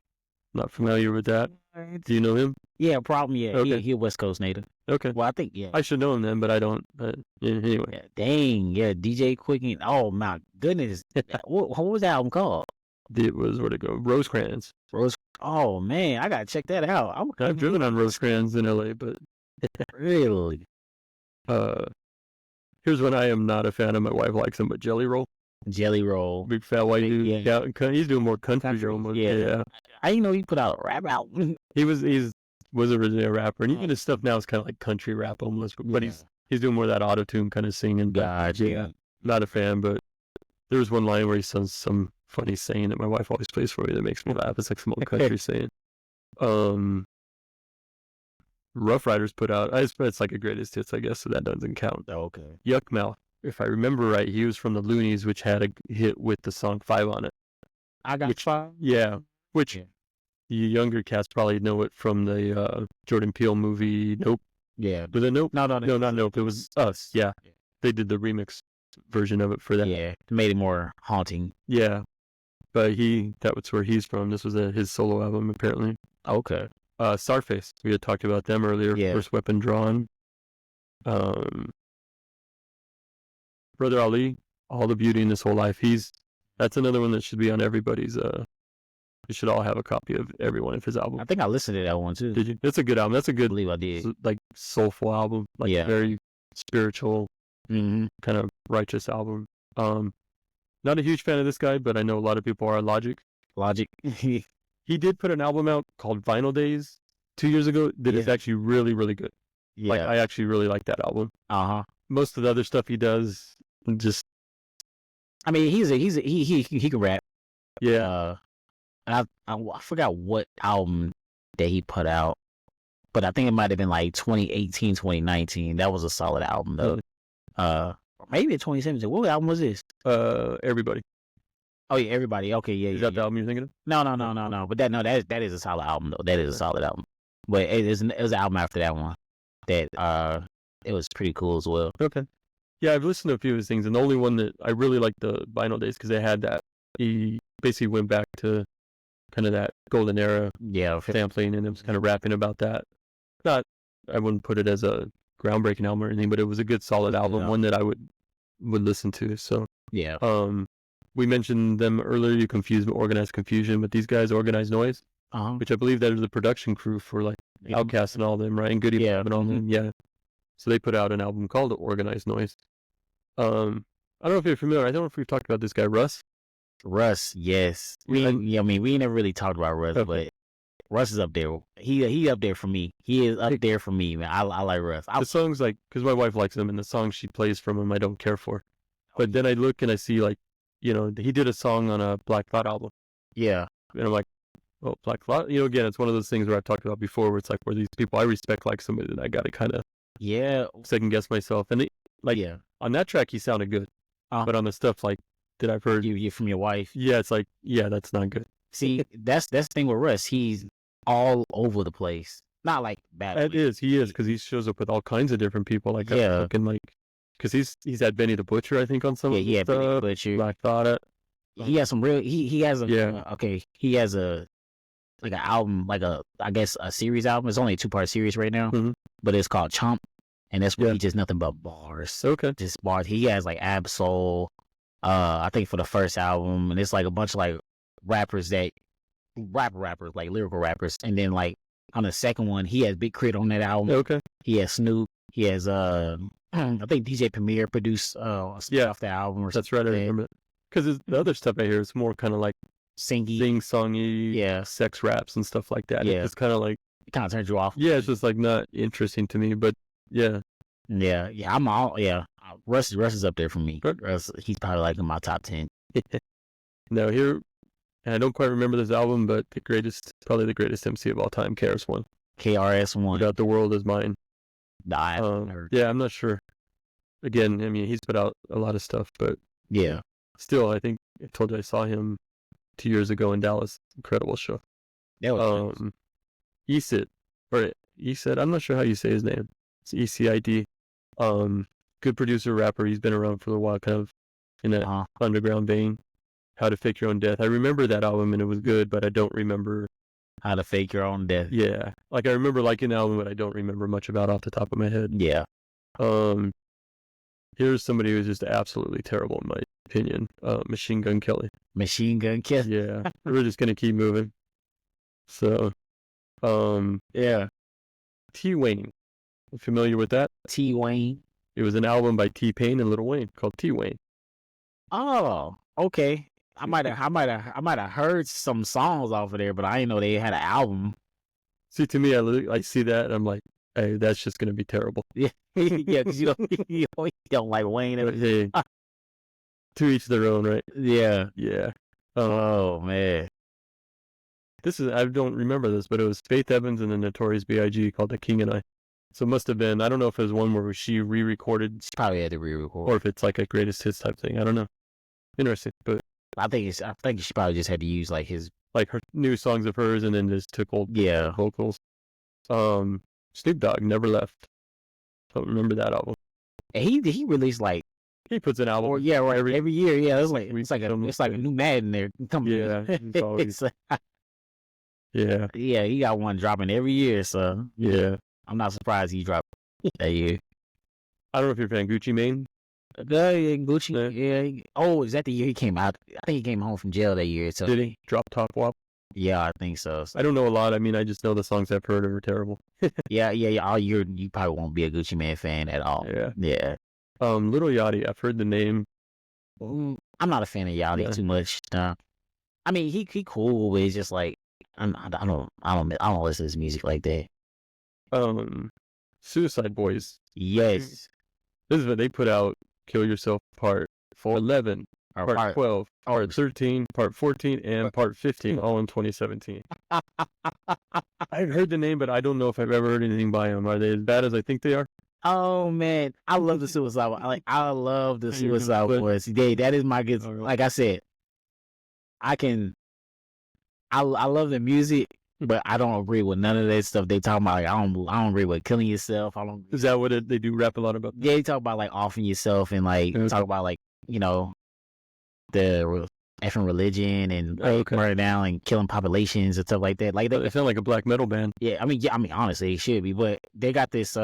Not familiar with that. Do you know him? Yeah, Problem. Yeah, okay. He a West Coast native. Okay. Well, I think, yeah. I should know him then, but I don't. Anyway. Yeah, dang, yeah, DJ Quicken. Oh my goodness, what was that album called? It was, where'd it go? Rosecrans. Rose. Oh man, I gotta check that out. I've driven on Rosecrans in LA, but really. Here's one I am not a fan of. My wife likes him, but Jelly Roll. Jelly Roll. Big fat white dude. Yeah. He's doing more country almost. Yeah. I didn't know he put out a rap album. He was originally a rapper, and even his stuff now is kind of like country rap almost. But he's doing more of that auto tune kind of singing. Gotcha. Yeah. Not a fan, but there was one line where he says some funny saying that my wife always plays for me that makes me laugh. It's like some old country saying. Rough Riders put out, it's like a greatest hits, I guess, so that doesn't count. Oh, okay. Yuck Mouth, if I remember right, he was from the Loonies, which had a hit with the song 5 on it. I got 5? Yeah, which you younger cats probably know it from the Jordan Peele movie, Nope. Yeah. Was it Nope? No, not Nope, it was Us, yeah. They did the remix version of it for that. Yeah, it made it more haunting. Yeah, but that was where he's from. This was his solo album, apparently. Okay. Starface, we had talked about them earlier. Yeah. First Weapon Drawn. Brother Ali, All the Beauty in This Whole Life. That's another one that should be on everybody's. We should all have a copy of every one of his albums. I think I listened to that one too. Did you? That's a good album. That's a good. I believe I did. Like soulful album. Like very spiritual, kind of righteous album. Not a huge fan of this guy, but I know a lot of people are. Logic. He did put an album out called Vinyl Days 2 years ago that is actually really, really good. Yeah. Like, I actually really like that album. Most of the other stuff he does, just. I mean, he can rap. Yeah. I forgot what album that he put out, but I think it might have been like 2018, 2019. That was a solid album though. Really? Maybe in 2017. What album was this? Everybody. Oh yeah, Everybody. Okay, yeah. Is that the album you're thinking of? No. But that is a solid album though. That is a solid album. But it was an album after that one that it was pretty cool as well. Okay. Yeah, I've listened to a few of his things, and the only one that I really liked the Vinyl Days because they had that. He basically went back to kind of that golden era sampling, and it was kind of rapping about that. I wouldn't put it as a groundbreaking album or anything, but it was a good solid album, one that I would listen to. So yeah. We mentioned them earlier. You confused Organized Confusion, but these guys, Organized Noise, which I believe that is the production crew for like Outkast and all them, right? And Goody and all them, yeah. So they put out an album called Organized Noise. I don't know if you're familiar. I don't know if we've talked about this guy, Russ. Russ, yes. We never really talked about Russ, but Russ is up there. He up there for me. He is up there for me, man. I like Russ. The songs, like, because my wife likes him, and the songs she plays from him, I don't care for. But then I look and I see, like, he did a song on a Black Thought album. Yeah. And I'm like, oh, Black Thought? Again, it's one of those things where I've talked about before where it's like, where these people I respect like somebody that I got to kind of second guess myself. And on that track, he sounded good. But on the stuff like that I've heard. You from your wife. Yeah, it's like, that's not good. See, that's the thing with Russ. He's all over the place. Not like bad. He is, because he shows up with all kinds of different people. Like, because he's had Benny the Butcher, I think, on some of the stuff. Benny the Butcher. Black Thought. He has some real. He has a he has a like an album, like I guess a series album. It's only a 2-part series right now, but it's called Chomp, and that's where he just nothing but bars. Okay, just bars. He has like Absol, I think for the first album, and it's like a bunch of like rappers that rappers like lyrical rappers, and then like on the second one, he has Big Crit on that album. Okay, he has Snoop. He has I think DJ Premier produced off the album. That's right, I remember. Because the other stuff I hear is more kind of like sing-songy, sex raps and stuff like that. Yeah, it's kind of like it kind of turns you off. Yeah, it's just like not interesting to me. But yeah. I'm all Russ is up there for me. Russ, he's probably like in my top 10. Now here, and I don't quite remember this album, but probably the greatest MC of all time, KRS-One. KRS-One. Got The World Is Mine. Yeah, I'm not sure. Again, I mean, he's put out a lot of stuff, but still, I think I told you I saw him 2 years ago in Dallas. Incredible show. That was Esid, I'm not sure how you say his name. It's E-C-I-D. Good producer, rapper. He's been around for a while, kind of in that underground vein. How to Fake Your Own Death. I remember that album and it was good, but I don't remember How to Fake Your Own Death. Yeah. Like I remember liking the album, but I don't remember much about it off the top of my head. Yeah. Here's somebody who's just absolutely terrible in my opinion. Machine Gun Kelly. Machine Gun Kelly. Yeah. We're just gonna keep moving. So, yeah. T-Wayne. Familiar with that? T-Wayne. It was an album by T-Pain and Lil Wayne called T-Wayne. Oh, okay. I might have heard some songs off of there, but I didn't know they had an album. See, to me, I see that and I'm like, hey, that's just gonna be terrible. Yeah, yeah, because you don't like Wayne. Hey, to each their own, right? Yeah. Yeah. Oh man. I don't remember this, but it was Faith Evans and the Notorious B.I.G. called The King and I. So it must have been, I don't know if it was one where she re-recorded. She probably had to re-record. Or if it's like a greatest hits type thing. I don't know. Interesting. But I think she probably just had to use like her new songs of hers and then just took old vocals. Snoop Dogg Never Left. Don't remember that album. And he released like he puts an album. Or, yeah, right. Every year. Yeah, it's like a new Madden there. Yeah. Yeah. Yeah, he got one dropping every year, so yeah. I'm not surprised he dropped that year. I don't know if you're a fan. Gucci Mane? Gucci. Yeah. Oh, is that the year he came out? I think he came home from jail that year. So did he? Drop Top Wop? Yeah, I think so. I don't know a lot. I mean, I just know the songs I've heard are terrible. yeah. All year, you probably won't be a Gucci Mane fan at all. Yeah. Little Yachty, I've heard the name. I'm not a fan of Yachty too much. I mean, he cool, but it's just like I don't listen to his music like that. Suicide Boys. Yes. This is what they put out. Kill Yourself Part 11, Part 12, Part 13, Part 14, and Part 15, all in 2017. I've heard the name, but I don't know if I've ever heard anything by them. Are they as bad as I think they are? Oh man, I love the Suicide Boys. I love the Suicide Boys. Yeah, that is my good. Like I said, I love the music, but I don't agree with none of that stuff they talk about. Like, I don't agree with killing yourself. Is that what they do? Rap a lot about that? Yeah, they talk about like offing yourself and like talk about like the effing religion and murder down and killing populations and stuff like that. Like they sound like a black metal band. Yeah, I mean honestly, it should be, but they got this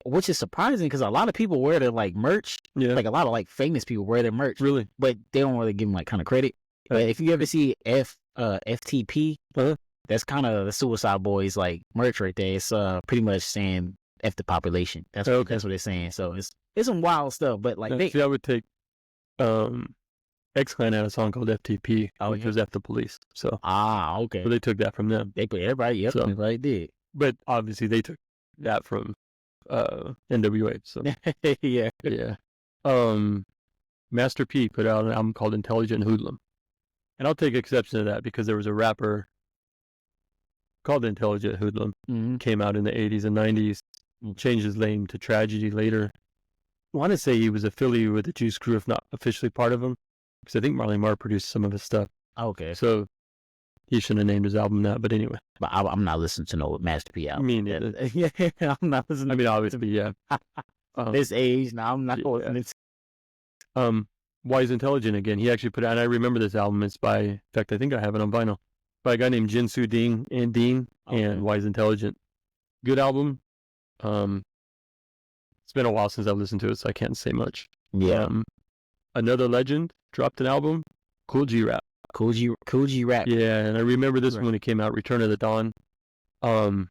which is surprising because a lot of people wear their like merch. Yeah, like a lot of like famous people wear their merch. Really, but they don't really give them like kind of credit. But if you ever see FTP, that's kind of the Suicide Boys like merch right there. It's pretty much saying F the population. That's what they're saying. So it's some wild stuff. But like I would take X-Clan had a song called FTP, which was F the Police. So okay. So they took that from them. They put everybody. Yep, everybody did. But obviously they took that from NWA. So yeah. Master P put out an album called Intelligent Hoodlum. And I'll take exception to that because there was a rapper called Intelligent Hoodlum, came out in the 80s and 90s, changed his name to Tragedy later. I want to say he was affiliated with the Juice Crew, if not officially part of them, because I think Marley Marl produced some of his stuff. Okay. So he shouldn't have named his album that, but anyway. But I'm not listening to no Master P album. I mean, yeah, I'm not listening. I mean, obviously, yeah. This age, now I'm not listening to. Wise Intelligent again. He actually put out, and I remember this album. It's by, in fact, I think I have it on vinyl, by a guy named Jinsu Dean and Wise Intelligent. Good album. It's been a while since I've listened to it, so I can't say much. Yeah. Another Legend dropped an album, Cool G Rap. Cool G Rap. Yeah, and I remember this one when it came out, Return of the Dawn. I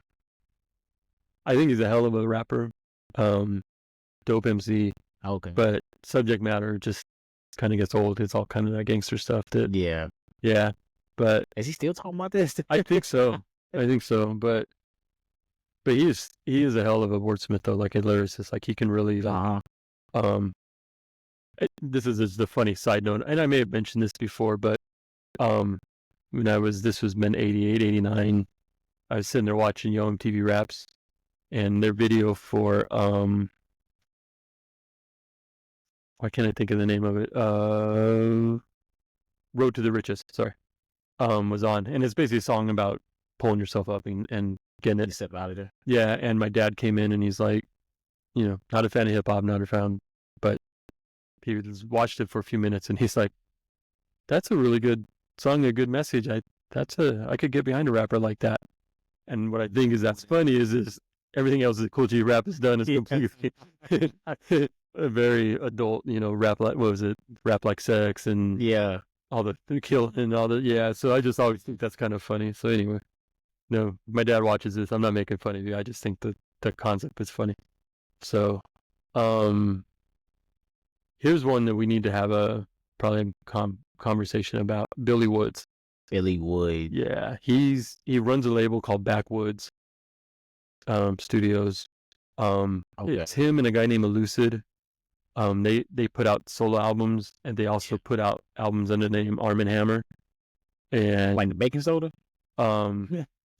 think he's a hell of a rapper. Dope MC. Okay. But subject matter just kind of gets old. It's all kind of that gangster stuff. Yeah. But is he still talking about this? I think so. But he is a hell of a wordsmith though, like a lyricist. Like he can really this is the funny side note, and I may have mentioned this before, but when this was been 88, 89, I was sitting there watching U.M.C Raps and their video for why can't I think of the name of it? Road to the Riches, sorry. Was on. And it's basically a song about pulling yourself up and getting it. Step out of there. Yeah, and my dad came in and he's like, not a fan of hip hop, not a fan, but he just watched it for a few minutes and he's like, that's a really good song, a good message. I could get behind a rapper like that. And what I think is that's funny is everything else that Cool G Rap has done is completely a very adult, rap like, what was it? Rap Like Sex and all the kill and all the, yeah. So I just always think that's kind of funny. So anyway, no, my dad watches this. I'm not making fun of you. I just think the concept is funny. So, here's one that we need to have a probably conversation about. Billy Woods. Billy Wood. Yeah, he runs a label called Backwoods Studios. Okay. It's him and a guy named Elucid. They put out solo albums, and they also put out albums under the name Arm & Hammer. And Like the baking soda?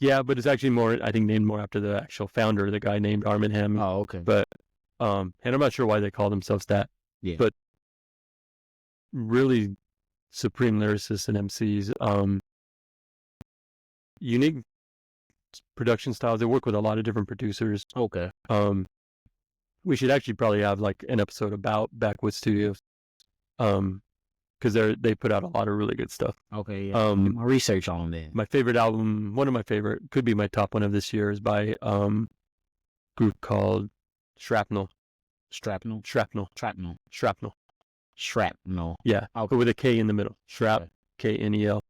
Yeah, but it's actually more, I think, named more after the actual founder, the guy named Arm & Hammer. Oh, okay. But and I'm not sure why they call themselves that. Yeah. But really supreme lyricists and MCs. Unique production styles. They work with a lot of different producers. Okay. We should actually probably have like an episode about Backwoods Studios. Because they put out a lot of really good stuff. Okay, yeah. Do my research on them. My favorite album, one of my favorite, could be my top one of this year, is by a group called Shrapnel. Shrapnel. Yeah, okay. With a K in the middle. Shrap, Knel.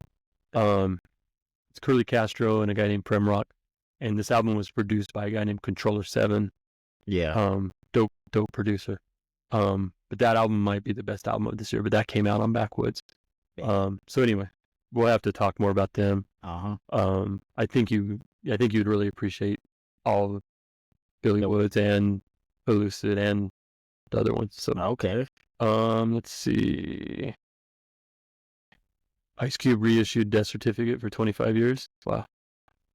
It's Curly Castro and a guy named Prem Rock, and this album was produced by a guy named Controller 7. Yeah. Dope producer. But that album might be the best album of this year, but that came out on Backwoods. So anyway, we'll have to talk more about them. I think you'd really appreciate all of Billy Woods and Elucid and the other ones. So okay. Let's see. Ice Cube reissued Death Certificate for 25 years. Wow.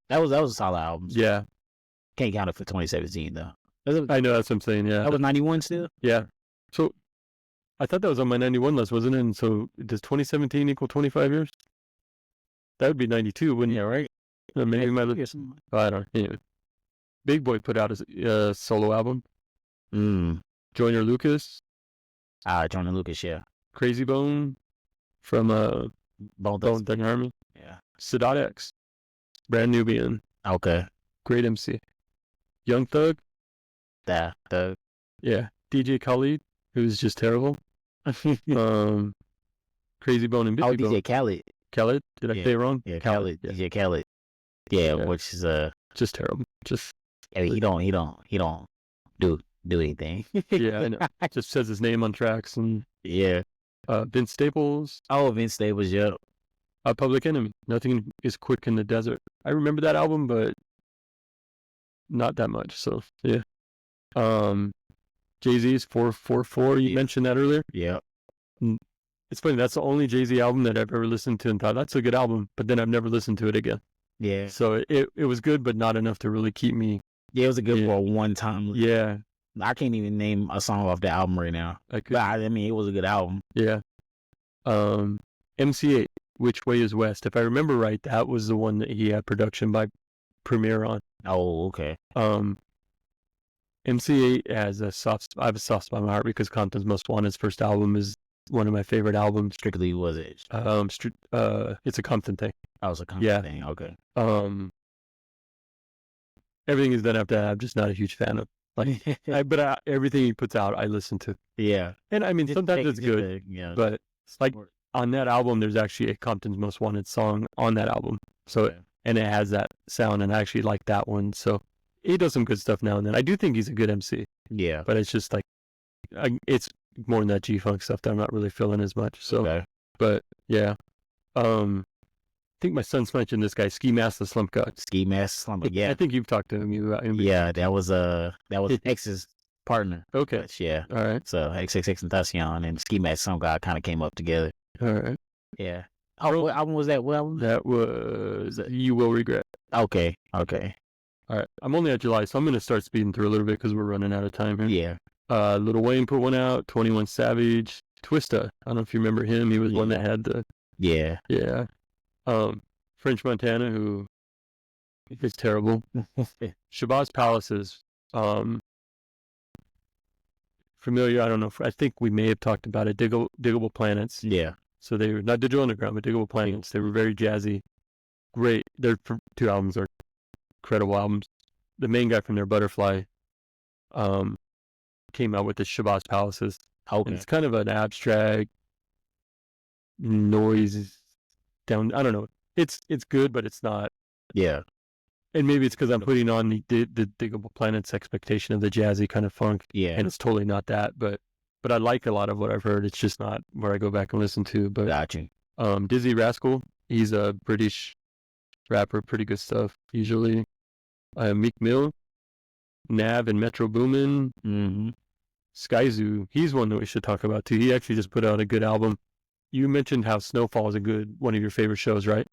That was a solid album. Yeah. Can't count it for 2017 though. I know, that's what I'm saying. Yeah. That was 91 still? Yeah. So I thought that was on my 91 list, wasn't it? And so does 2017 equal 25 years? That would be 92, wouldn't it? Yeah, right. Maybe my list. I don't know. Anyway. Big Boy put out a solo album. Joyner Lucas. Joyner Lucas, yeah. Crazy Bone from Bone Thugs Army. Yeah. Sadat X. Brand Nubian. Okay. Great MC. Young Thug. Yeah. DJ Khaled, who's just terrible. Crazy Bone and Biggie Bone. DJ Khaled. Khaled? Did I say it wrong? Yeah, Khaled. Yeah. DJ Khaled. Yeah, which is just terrible. He don't do anything. Yeah, I know. Just says his name on tracks and Vince Staples. Oh, Vince Staples, yeah. Public Enemy. Nothing is quick in the desert. I remember that album, but not that much. So yeah. Jay-Z's 444. You mentioned that earlier. Yeah. It's funny. That's the only Jay-Z album that I've ever listened to and thought that's a good album, but then I've never listened to it again. Yeah. So it was good, but not enough to really keep me. Yeah, it was a good for one time. Yeah. I can't even name a song off the album right now. But I mean, it was a good album. Yeah. MC8, Which Way Is West? If I remember right, that was the one that he had production by Premier on. Oh, okay. MC8 has I have a soft spot in my heart because Compton's Most Wanted's first album is one of my favorite albums. Strictly was it? It's a Compton thing. Oh, it's a Compton thing. Okay. Everything he's done after that, I'm just not a huge fan of. But everything he puts out, I listen to. Yeah. And I mean, sometimes it's good. But like on that album, there's actually a Compton's Most Wanted song on that album. So, and it has that sound, and I actually like that one. So he does some good stuff now and then. I do think he's a good MC. Yeah. But it's just like, it's more than that G-Funk stuff that I'm not really feeling as much. So, but yeah. I think my son's mentioned this guy, Ski Mask the Slump God. Ski Mask Slump God. Yeah. I think you've talked to him about him. Yeah, that was X's partner. Okay. But yeah. All right. So XXXTentacion and Ski Mask Slump God kind of came up together. All right. Yeah. Oh, what album was that? What album? That was You Will Regret. Okay. All right. I'm only at July, so I'm going to start speeding through a little bit because we're running out of time here. Yeah. Lil Wayne put one out, 21 Savage, Twista. I don't know if you remember him. He was one that had the... Yeah. Yeah. French Montana, who is terrible. Shabazz Palaces. Familiar, I don't know. I think we may have talked about it. Diggable Planets. Yeah. So they were not Digital Underground, but Diggable Planets. They were very jazzy. great. Their two albums are incredible albums. The main guy from their Butterfly came out with the Shabazz Palaces. Okay. And it's kind of an abstract noise down. I don't know. It's good, but it's not. Yeah. And maybe it's because I'm putting on the Diggable Planets expectation of the jazzy kind of funk. Yeah. And it's totally not that. But I like a lot of what I've heard. It's just not where I go back and listen to. But Gotcha. Dizzy Rascal, he's a British rapper, pretty good stuff usually. Meek Mill, Nav and Metro Boomin, Skyzoo, he's one that we should talk about too. He actually just put out a good album. You mentioned how Snowfall is one of your favorite shows, right?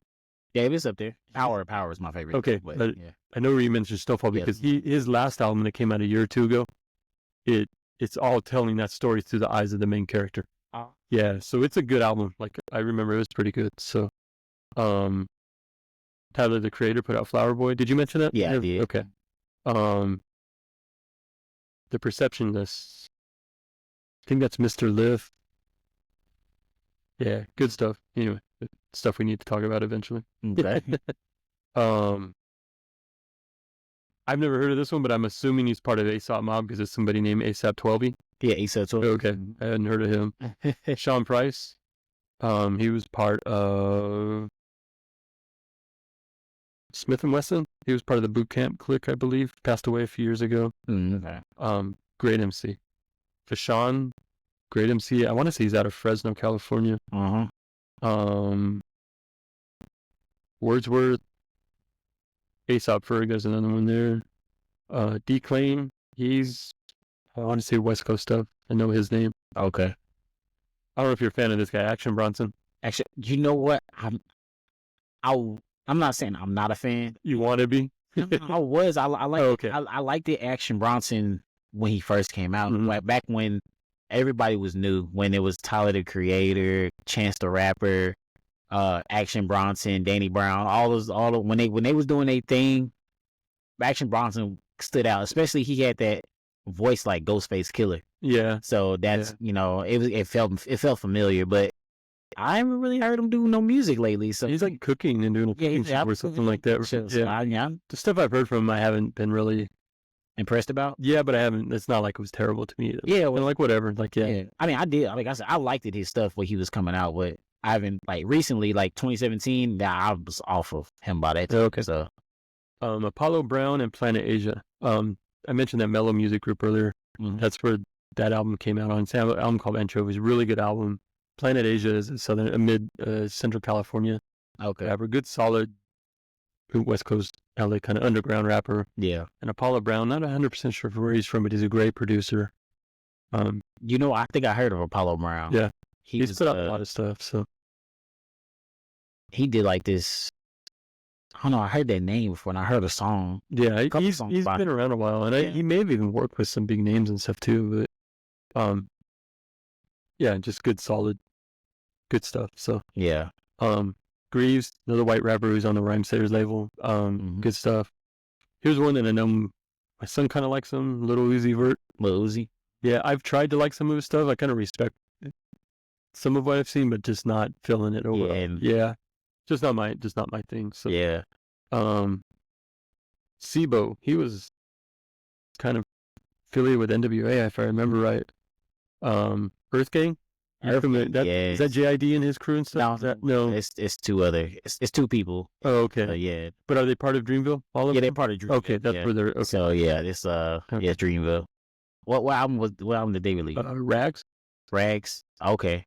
Yeah, it's up there. Power is my favorite. Okay, but, yeah. I know you mentioned Snowfall because his last album that came out a year or two ago, it's all telling that story through the eyes of the main character. Yeah, so it's a good album. Like, I remember it was pretty good. So, Tyler, the Creator, put out Flower Boy. Did you mention that? Yeah, I did. Okay. The Perceptionists. I think that's Mr. Lift. Yeah, good stuff. Anyway, stuff we need to talk about eventually. Okay. I've never heard of this one, but I'm assuming he's part of ASAP Mob because it's somebody named ASAP 12. Yeah, ASAP 12. Okay, I hadn't heard of him. Sean Price. He was part of Smith & Wesson. He was part of the Boot Camp clique, I believe. Passed away a few years ago. Okay. Great MC. Fashawn, great MC. I want to say he's out of Fresno, California. Wordsworth. Aesop Ferg, there's another one there. D-Claim, he's, I want to say West Coast stuff. I know his name. Okay. I don't know if you're a fan of this guy, Action Bronson. Actually, you know what? I'm not saying I'm not a fan. You want to be? I was. I like. Okay. I liked the Action Bronson when he first came out. Like back when everybody was new, when it was Tyler the Creator, Chance the Rapper, Action Bronson, Danny Brown, when they was doing their thing, Action Bronson stood out. Especially he had that voice like Ghostface Killer. Yeah. So that's it felt familiar, but I haven't really heard him do no music lately. So he's like cooking and doing a cooking show or something like that. So, the stuff I've heard from him, I haven't been really impressed about. Yeah, but I haven't. It's not like it was terrible to me either. Yeah, well, like whatever. Like yeah. I mean, I did. Like I said, I liked his stuff when he was coming out, but I haven't like recently, like 2017. That I was off of him by that time. Okay. So, Apollo Brown and Planet Asia. I mentioned that Mellow Music Group earlier. That's where that album came out on. It's an album called Anchovies. Really good album. Planet Asia is a Central California. Okay. Rapper, good, solid West Coast LA kind of underground rapper. Yeah. And Apollo Brown, not 100% sure where he's from, but he's a great producer. I think I heard of Apollo Brown. Yeah. He's put out a lot of stuff. So he did like this. I don't know. I heard that name before, and I heard a song. Yeah, he's been around a while, and he may have even worked with some big names and stuff too. But yeah, just good, solid, good stuff. So yeah. Greaves, another white rapper who's on the Rhymesetters label. Good stuff. Here's one that I know my son kind of likes him. Little Uzi Vert. Little Uzi. Yeah, I've tried to like some of his stuff. I kind of respect some of what I've seen, but just not feeling it over. Yeah. Just not my thing. So yeah. Sibo, he was kind of affiliated with NWA, if I remember right. Earth Gang. Is that J.I.D and his crew and stuff? No, it's two other. It's two people. Oh, okay. Yeah. But are they part of Dreamville? All of them? They're part of Dreamville. Okay, that's where they're. Okay. So yeah, it's Dreamville. What album did they release? Rags. Rags. Okay.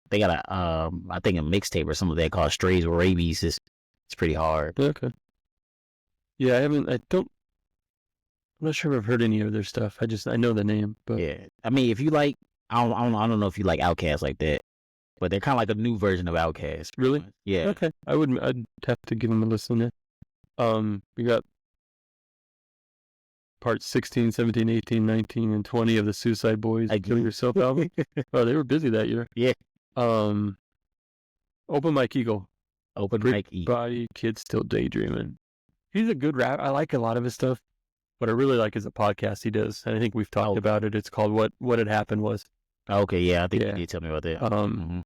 They got I think a mixtape or something they call Strays with Rabies. It's pretty hard. Okay. Yeah, I'm not sure if I've heard any of their stuff. I know the name, but yeah. I mean, if you like, I don't know if you like Outkast like that, but they're kind of like a new version of Outkast. Really? Yeah. Okay. I'd have to give them a listen. We got parts 16, 17, 18, 19, and 20 of the Suicide Boys Kill Yourself album. Oh, they were busy that year. Yeah. Open Mike Eagle. Mike Eagle. Body, Kid Still Daydreaming. He's a good rapper. I like a lot of his stuff. What I really like is a podcast he does, and I think we've talked about it. It's called What Had Happened Was. Okay, yeah, I think you did tell me about that.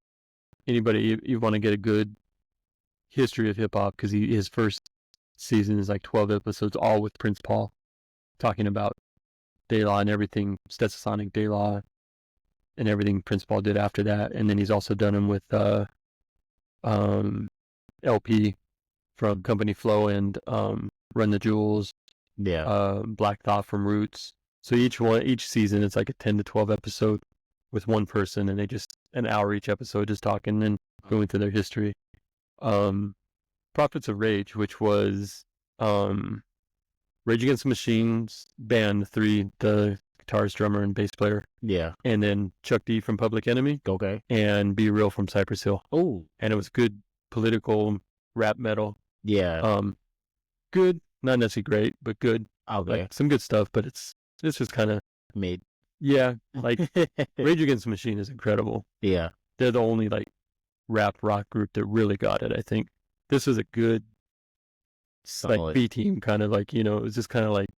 anybody, you want to get a good history of hip hop, because his first season is like 12 episodes, all with Prince Paul, talking about De La and everything, Stetsasonic De La, and everything Prince Paul did after that. And then he's also done them with LP from Company Flow and Run the Jewels, Black Thought from Roots. So each season it's like a 10 to 12 episode with one person, and they just an hour each episode just talking and going through their history. Prophets of Rage, which was Rage Against the Machine's band, the guitarist, drummer, and bass player. Yeah. And then Chuck D from Public Enemy. Okay. And Be Real from Cypress Hill. Oh. And it was good political rap metal. Yeah. Good, not necessarily great, but good. Okay. Like, some good stuff, but it's just kind of mid. Yeah, like Rage Against the Machine is incredible. Yeah. They're the only like rap rock group that really got it, I think. This is a good solid, like B team kind of like, you know, it's just kind of like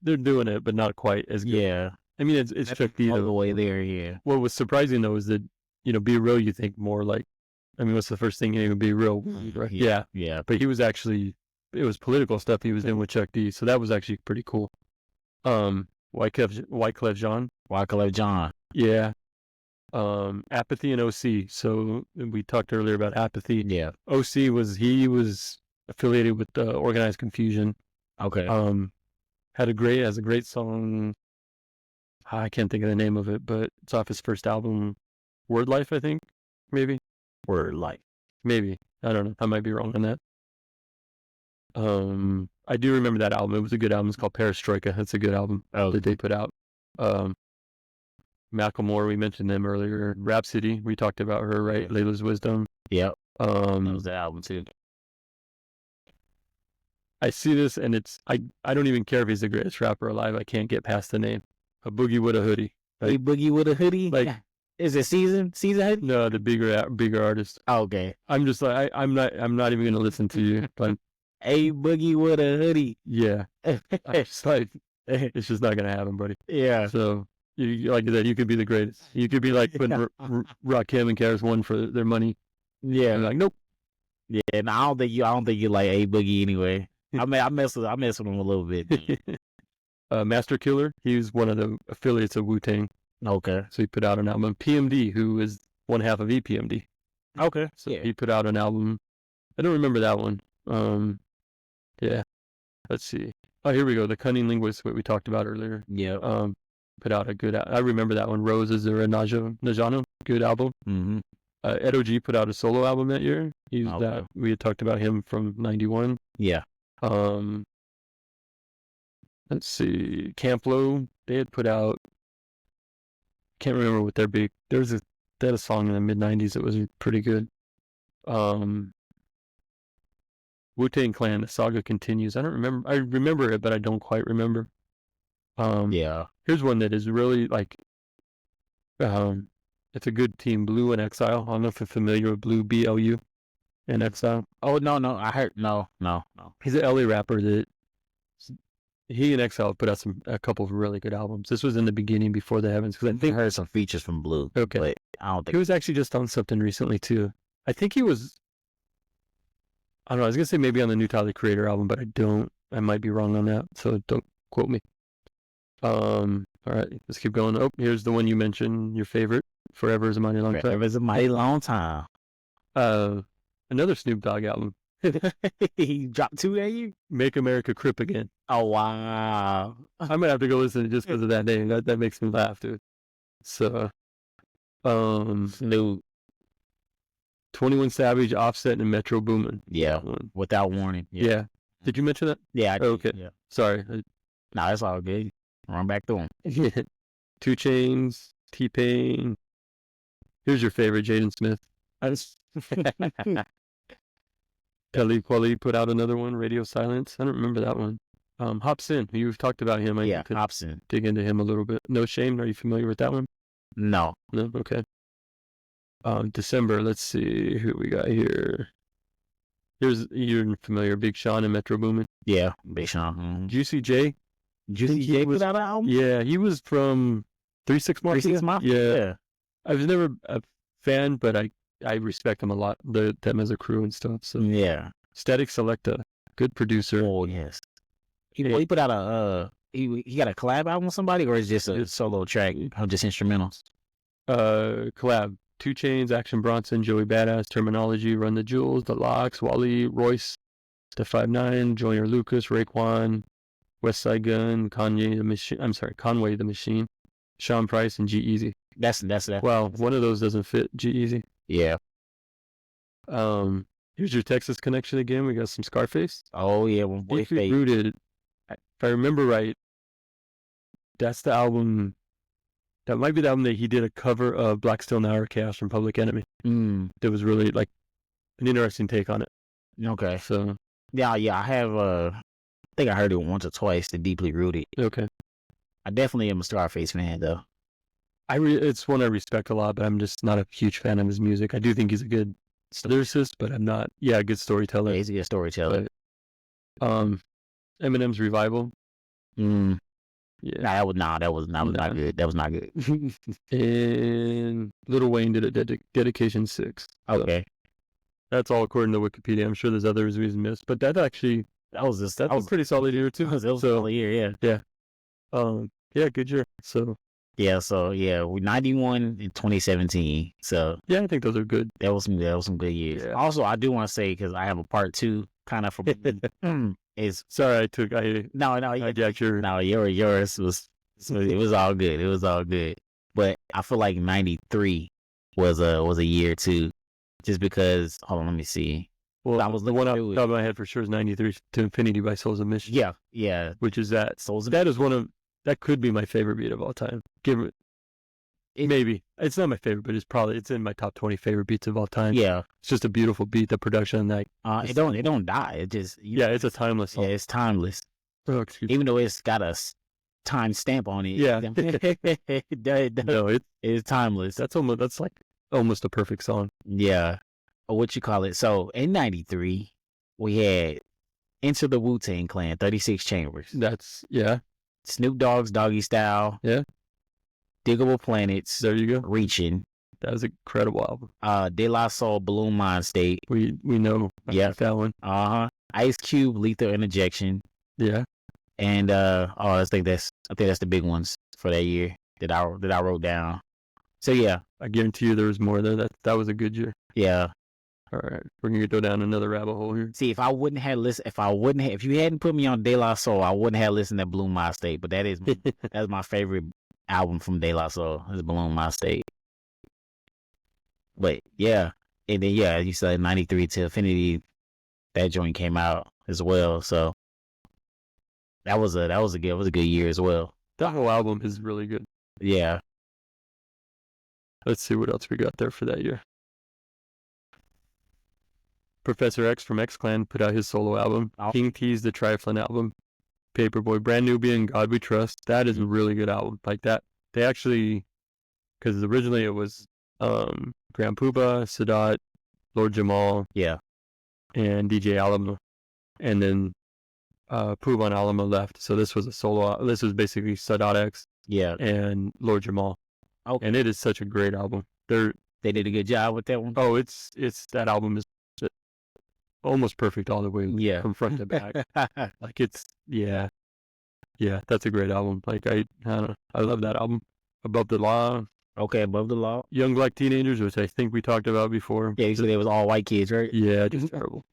they're doing it, but not quite as good. Yeah. I mean, it's Chuck D all the way there. Yeah. What was surprising though is that, you know, Be Real, you think more like, I mean, what's the first thing you would Be Real? Right? Yeah. But he was actually, it was political stuff he was doing with Chuck D, so that was actually pretty cool. Wyclef Jean. Yeah. Apathy and OC. So we talked earlier about Apathy. Yeah. OC he was affiliated with Organized Confusion. Okay. Has a great song. I can't think of the name of it, but it's off his first album, Word Life, I think. Maybe. Word Life. Maybe. I don't know. I might be wrong on that. I do remember that album. It was a good album. It's called Perestroika. That's a good album that they put out. Macklemore, we mentioned them earlier. Rhapsody, we talked about her, right? Layla's Wisdom. Yep. That was the album too. I see this, and I don't even care if he's the greatest rapper alive. I can't get past the name. A Boogie with a Hoodie. Like, a Boogie with a Hoodie? Like, is it Season Hoodie? No, the bigger artist. Okay. I'm just like, I'm not even going to listen to you. But A Boogie with a Hoodie. Yeah. It's like, it's just not going to happen, buddy. Yeah. So, like I said, you could be the greatest. You could be like putting Rakim and KRS-One for their money. Yeah. And like, nope. Yeah, and I don't think you like A Boogie anyway. I mess with him a little bit. Master Killer, he's one of the affiliates of Wu-Tang. Okay. So he put out an album. PMD, who is one half of EPMD. Okay. So he put out an album. I don't remember that one. Yeah. Let's see. Oh, here we go. The Cunning Linguist, what we talked about earlier. Yeah. Put out a good. I remember that one. Roses or Najano, good album. Mm-hmm. Ed O.G. put out a solo album that year. That we had talked about him from '91. Yeah. Let's see. Camp Lo, they had put out. Can't remember what their big. They had a song in the mid '90s that was pretty good. Wu-Tang Clan, The Saga Continues. I don't remember. I remember it, but I don't quite remember. Yeah. Here's one that is really like. It's a good team. Blue and Exile. I don't know if you're familiar with Blue, BLU, and Exile. Oh no, I heard no. He's an LA rapper that. He and Exile put out a couple of really good albums. This was in the beginning before the Heavens. I think I heard some features from Blue. Okay. But I don't think he was actually just on something recently too. I think he was. I don't know. I was gonna say maybe on the new Tyler the Creator album, but I don't. I might be wrong on that, so don't quote me. All right, let's keep going. Oh, here's the one you mentioned. Your favorite, "Forever Is a Mighty Long Time." Forever is a mighty long time. Another Snoop Dogg album. He dropped 2 at you? Make America Crip Again. Oh, wow. I might have to go listen just because of that name. That makes me laugh, dude. So, Snoop. 21 Savage, Offset, and Metro Boomin. Yeah, Without Warning. Yeah. Did you mention that? Yeah, I did. Okay. Yeah. Sorry. No, that's all good. Run back through them. 2 Chainz, T-Pain. Here's your favorite, Jaden Smith. Kelly Quali put out another one, Radio Silence. I don't remember that one. Hopsin, you've talked about him. Yeah, Hopsin. Dig into him a little bit. No Shame, are you familiar with that one? No. No? Okay. December, let's see who we got here. You're familiar, Big Sean and Metro Boomin. Yeah, Big Sean. Mm-hmm. Juicy J. Juicy J put out an album? Yeah, he was from 3 6 Mafia. 3 6 Mafia? Yeah. I was never a fan, but I I respect them a lot, them as a crew and stuff. So Yeah. Static Selecta, good producer. Oh yes. He put out a he got a collab album with somebody, or is just a solo track, just instrumentals? Collab. 2 Chainz, Action Bronson, Joey Badass, Terminology, Run the Jewels, The Locks, Wally, Royce, Steph 59, Joyner Lucas, Raekwon, West Side Gun, Conway the Machine, Sean Price, and G-Eazy. That's that. Wow, one of those doesn't fit G-Eazy. Yeah. Here's your Texas connection again. We got some Scarface. Oh yeah, when boy Deeply Rooted. If I remember right, that's the album. That might be the album that he did a cover of Black Steel Now or Chaos from Public Enemy. That was really like an interesting take on it. Okay. So yeah, I have I think I heard it once or twice, the Deeply Rooted. Okay. I definitely am a Scarface fan though. It's one I respect a lot, but I'm just not a huge fan of his music. I do think he's a good lyricist, but I'm not a good storyteller. Yeah, he's a good storyteller. But, Eminem's Revival. Yeah. That was not good. That was not good. And Lil Wayne did a Dedication 6. Okay. So that's all according to Wikipedia. I'm sure there's others we missed, but that was pretty solid year too. That was a solid year, yeah. Yeah, good year. So we 91 in 2017. So yeah, I think those are good. That was some good years. Yeah. Also, I do want to say, because I have a part 2 kind of for is sorry I yours was it was all good. It was all good. But I feel like 93 was a year too, just because. Hold on, let me see. Well, I was the one off the top of my head for sure is 93 to Infinity by Souls of Mission. Yeah. Which is that that could be my favorite beat of all time. Maybe it's not my favorite, but it's in my top 20 favorite beats of all time. Yeah, it's just a beautiful beat. The production, like it don't die. It just it's a timeless song. Yeah, it's timeless. Oh, even though it's got a time stamp on it. Yeah, it's timeless. That's like almost a perfect song. Yeah, or what you call it. So in 93, we had Enter the Wu-Tang Clan, 36 Chambers. That's Snoop Dogg's Doggy Style. Yeah. Diggable Planets. There you go. Reaching. That was an incredible album. De La Soul, Balloon Mind State. We know. Yeah, that one. Ice Cube, Lethal Interjection. Yeah. And I think that's the big ones for that year that I wrote down. So yeah, I guarantee you there was more there. That was a good year. Yeah. All right, we're gonna go down another rabbit hole here. See, if you hadn't put me on De La Soul, I wouldn't have listened to Balloon My State. But that's my favorite album from De La Soul. Is Balloon My State. But yeah, and then you said 93 to Infinity, that joint came out as well. So that was a good year as well. That whole album is really good. Yeah. Let's see what else we got there for that year. Professor X from X-Clan put out his solo album. King T's The Trifling album. Paperboy, Brand Nubian, God We Trust. That is a really good album. Like that, they actually, because originally it was Grand Puba, Sadat, Lord Jamal, and DJ Alamo, and then Puba and Alamo left. So this was a solo. This was basically Sadat X, and Lord Jamal. Okay. And it is such a great album. They did a good job with that one. Oh, it's that album is almost perfect all the way from front to back. Like it's that's a great album. Like I don't know, I love that album. Above the Law. Okay, Above the Law. Young Black Teenagers, which I think we talked about before. Yeah, you said it was all white kids, right? Yeah, just terrible.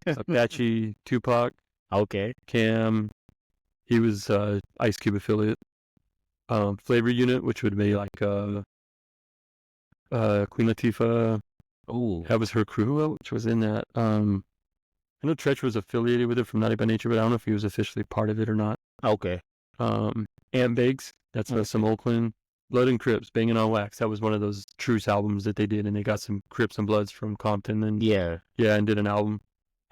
Apache, Tupac. Okay. Cam. He was Ice Cube affiliate. Flavor Unit, which would be like Queen Latifah. Ooh. That was her crew, which was in that. I know Tretch was affiliated with it from Naughty by Nature, but I don't know if he was officially part of it or not. Okay. Ant Bakes, that's some Oakland. Blood and Crips, Banging on Wax. That was one of those Truce albums that they did, and they got some Crips and Bloods from Compton. And and did an album.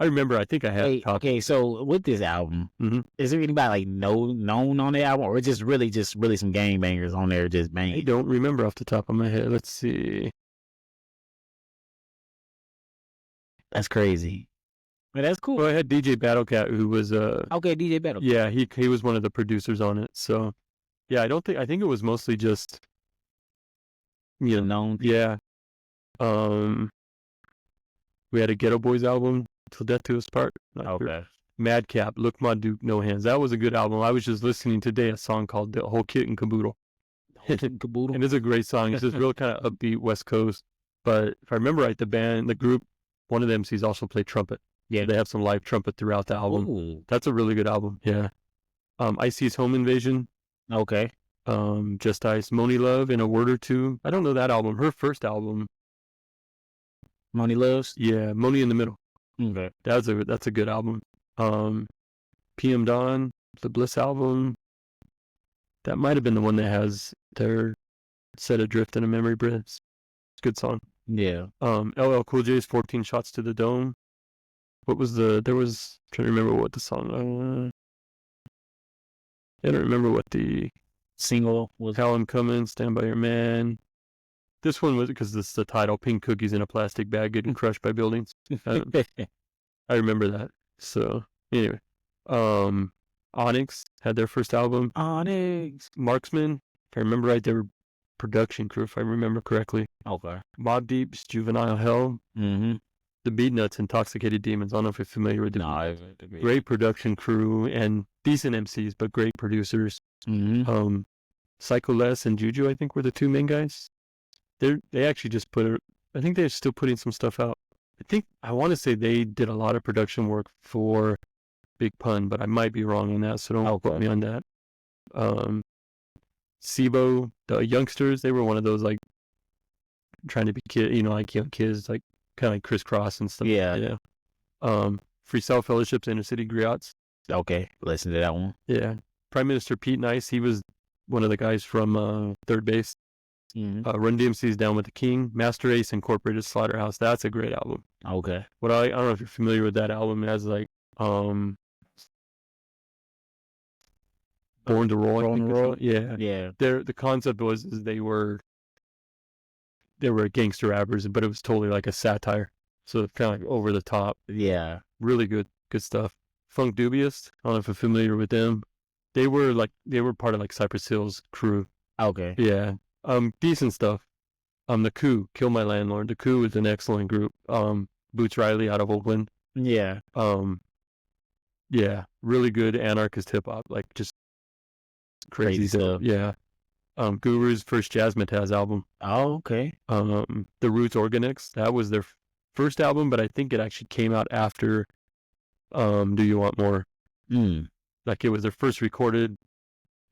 I remember, I think I had. Okay, so with this album, is there anybody like known on the album, or just really some gangbangers on there just banging? I don't remember off the top of my head. Let's see. That's crazy. But that's cool. Well, I had DJ Battlecat, who was okay, DJ Battlecat. Yeah, he was one of the producers on it. So yeah, I think it was mostly just known. Yeah. We had a Ghetto Boys album, Till Death Do Us Part. Okay. Madcap, Look My Duke, No Hands. That was a good album. I was just listening today a song called The Whole Kit and Caboodle. Caboodle. And it's a great song. It's just real kind of upbeat West Coast. But if I remember right, the group, one of the MCs also played trumpet. Yeah. So they have some live trumpet throughout the album. Ooh. That's a really good album. Yeah. Icy's Home Invasion. Okay. Just Ice, Moni Love, In a Word or Two. I don't know that album. Her first album. Money Loves? Yeah, Moni in the Middle. Okay. That's a good album. PM Dawn, the Bliss album. That might have been the one that has their Set Adrift in a Memory Breath. It's a good song. Yeah. LL Cool J's 14 Shots to the Dome. What was trying to remember what the song, I don't remember what the single was. How I'm Coming, Stand By Your Man. This one was, because this is the title, Pink Cookies in a Plastic Bag Getting Crushed by Buildings. I remember that. So, anyway. Onyx had their first album. Onyx. Marksman, if I remember right, they were production crew, if I remember correctly. Okay. Mobb Deep's Juvenile Hell. Mm-hmm. The Beatnuts, Intoxicated Demons. I don't know if you're familiar with them. No, great production crew and decent MCs, but great producers. Mm-hmm. Psycho Les and Juju, I think, were the two main guys. They actually just I think they're still putting some stuff out. I want to say they did a lot of production work for Big Pun, but I might be wrong on that, so don't quote me on that. SIBO, the Youngsters, they were one of those, like, trying to be like young kids, like, kind of like crisscross and stuff. Yeah. Freestyle Fellowship's Inner City Griots. Okay, listen to that one. Yeah. Prime Minister Pete Nice, he was one of the guys from Third Base. Mm-hmm. Run DMC's Down with the King. Master Ace Incorporated Slaughterhouse. That's a great album. Okay. I don't know if you're familiar with that album. It has like Born to Roll. Yeah. Yeah. The concept was they were gangster rappers, but it was totally like a satire. So it's kind of like over the top. Yeah. Really good stuff. Funk Dubious. I don't know if you're familiar with them. They were part of like Cypress Hill's crew. Okay. Yeah. Decent stuff. The Coup, Kill My Landlord. The Coup is an excellent group. Boots Riley out of Oakland. Yeah. Yeah, really good anarchist hip hop, like just crazy stuff. Yeah. Guru's first Jazzmatazz album. Oh, okay. The Roots Organics, that was their first album, but I think it actually came out after Do You Want More? Like it was their first recorded,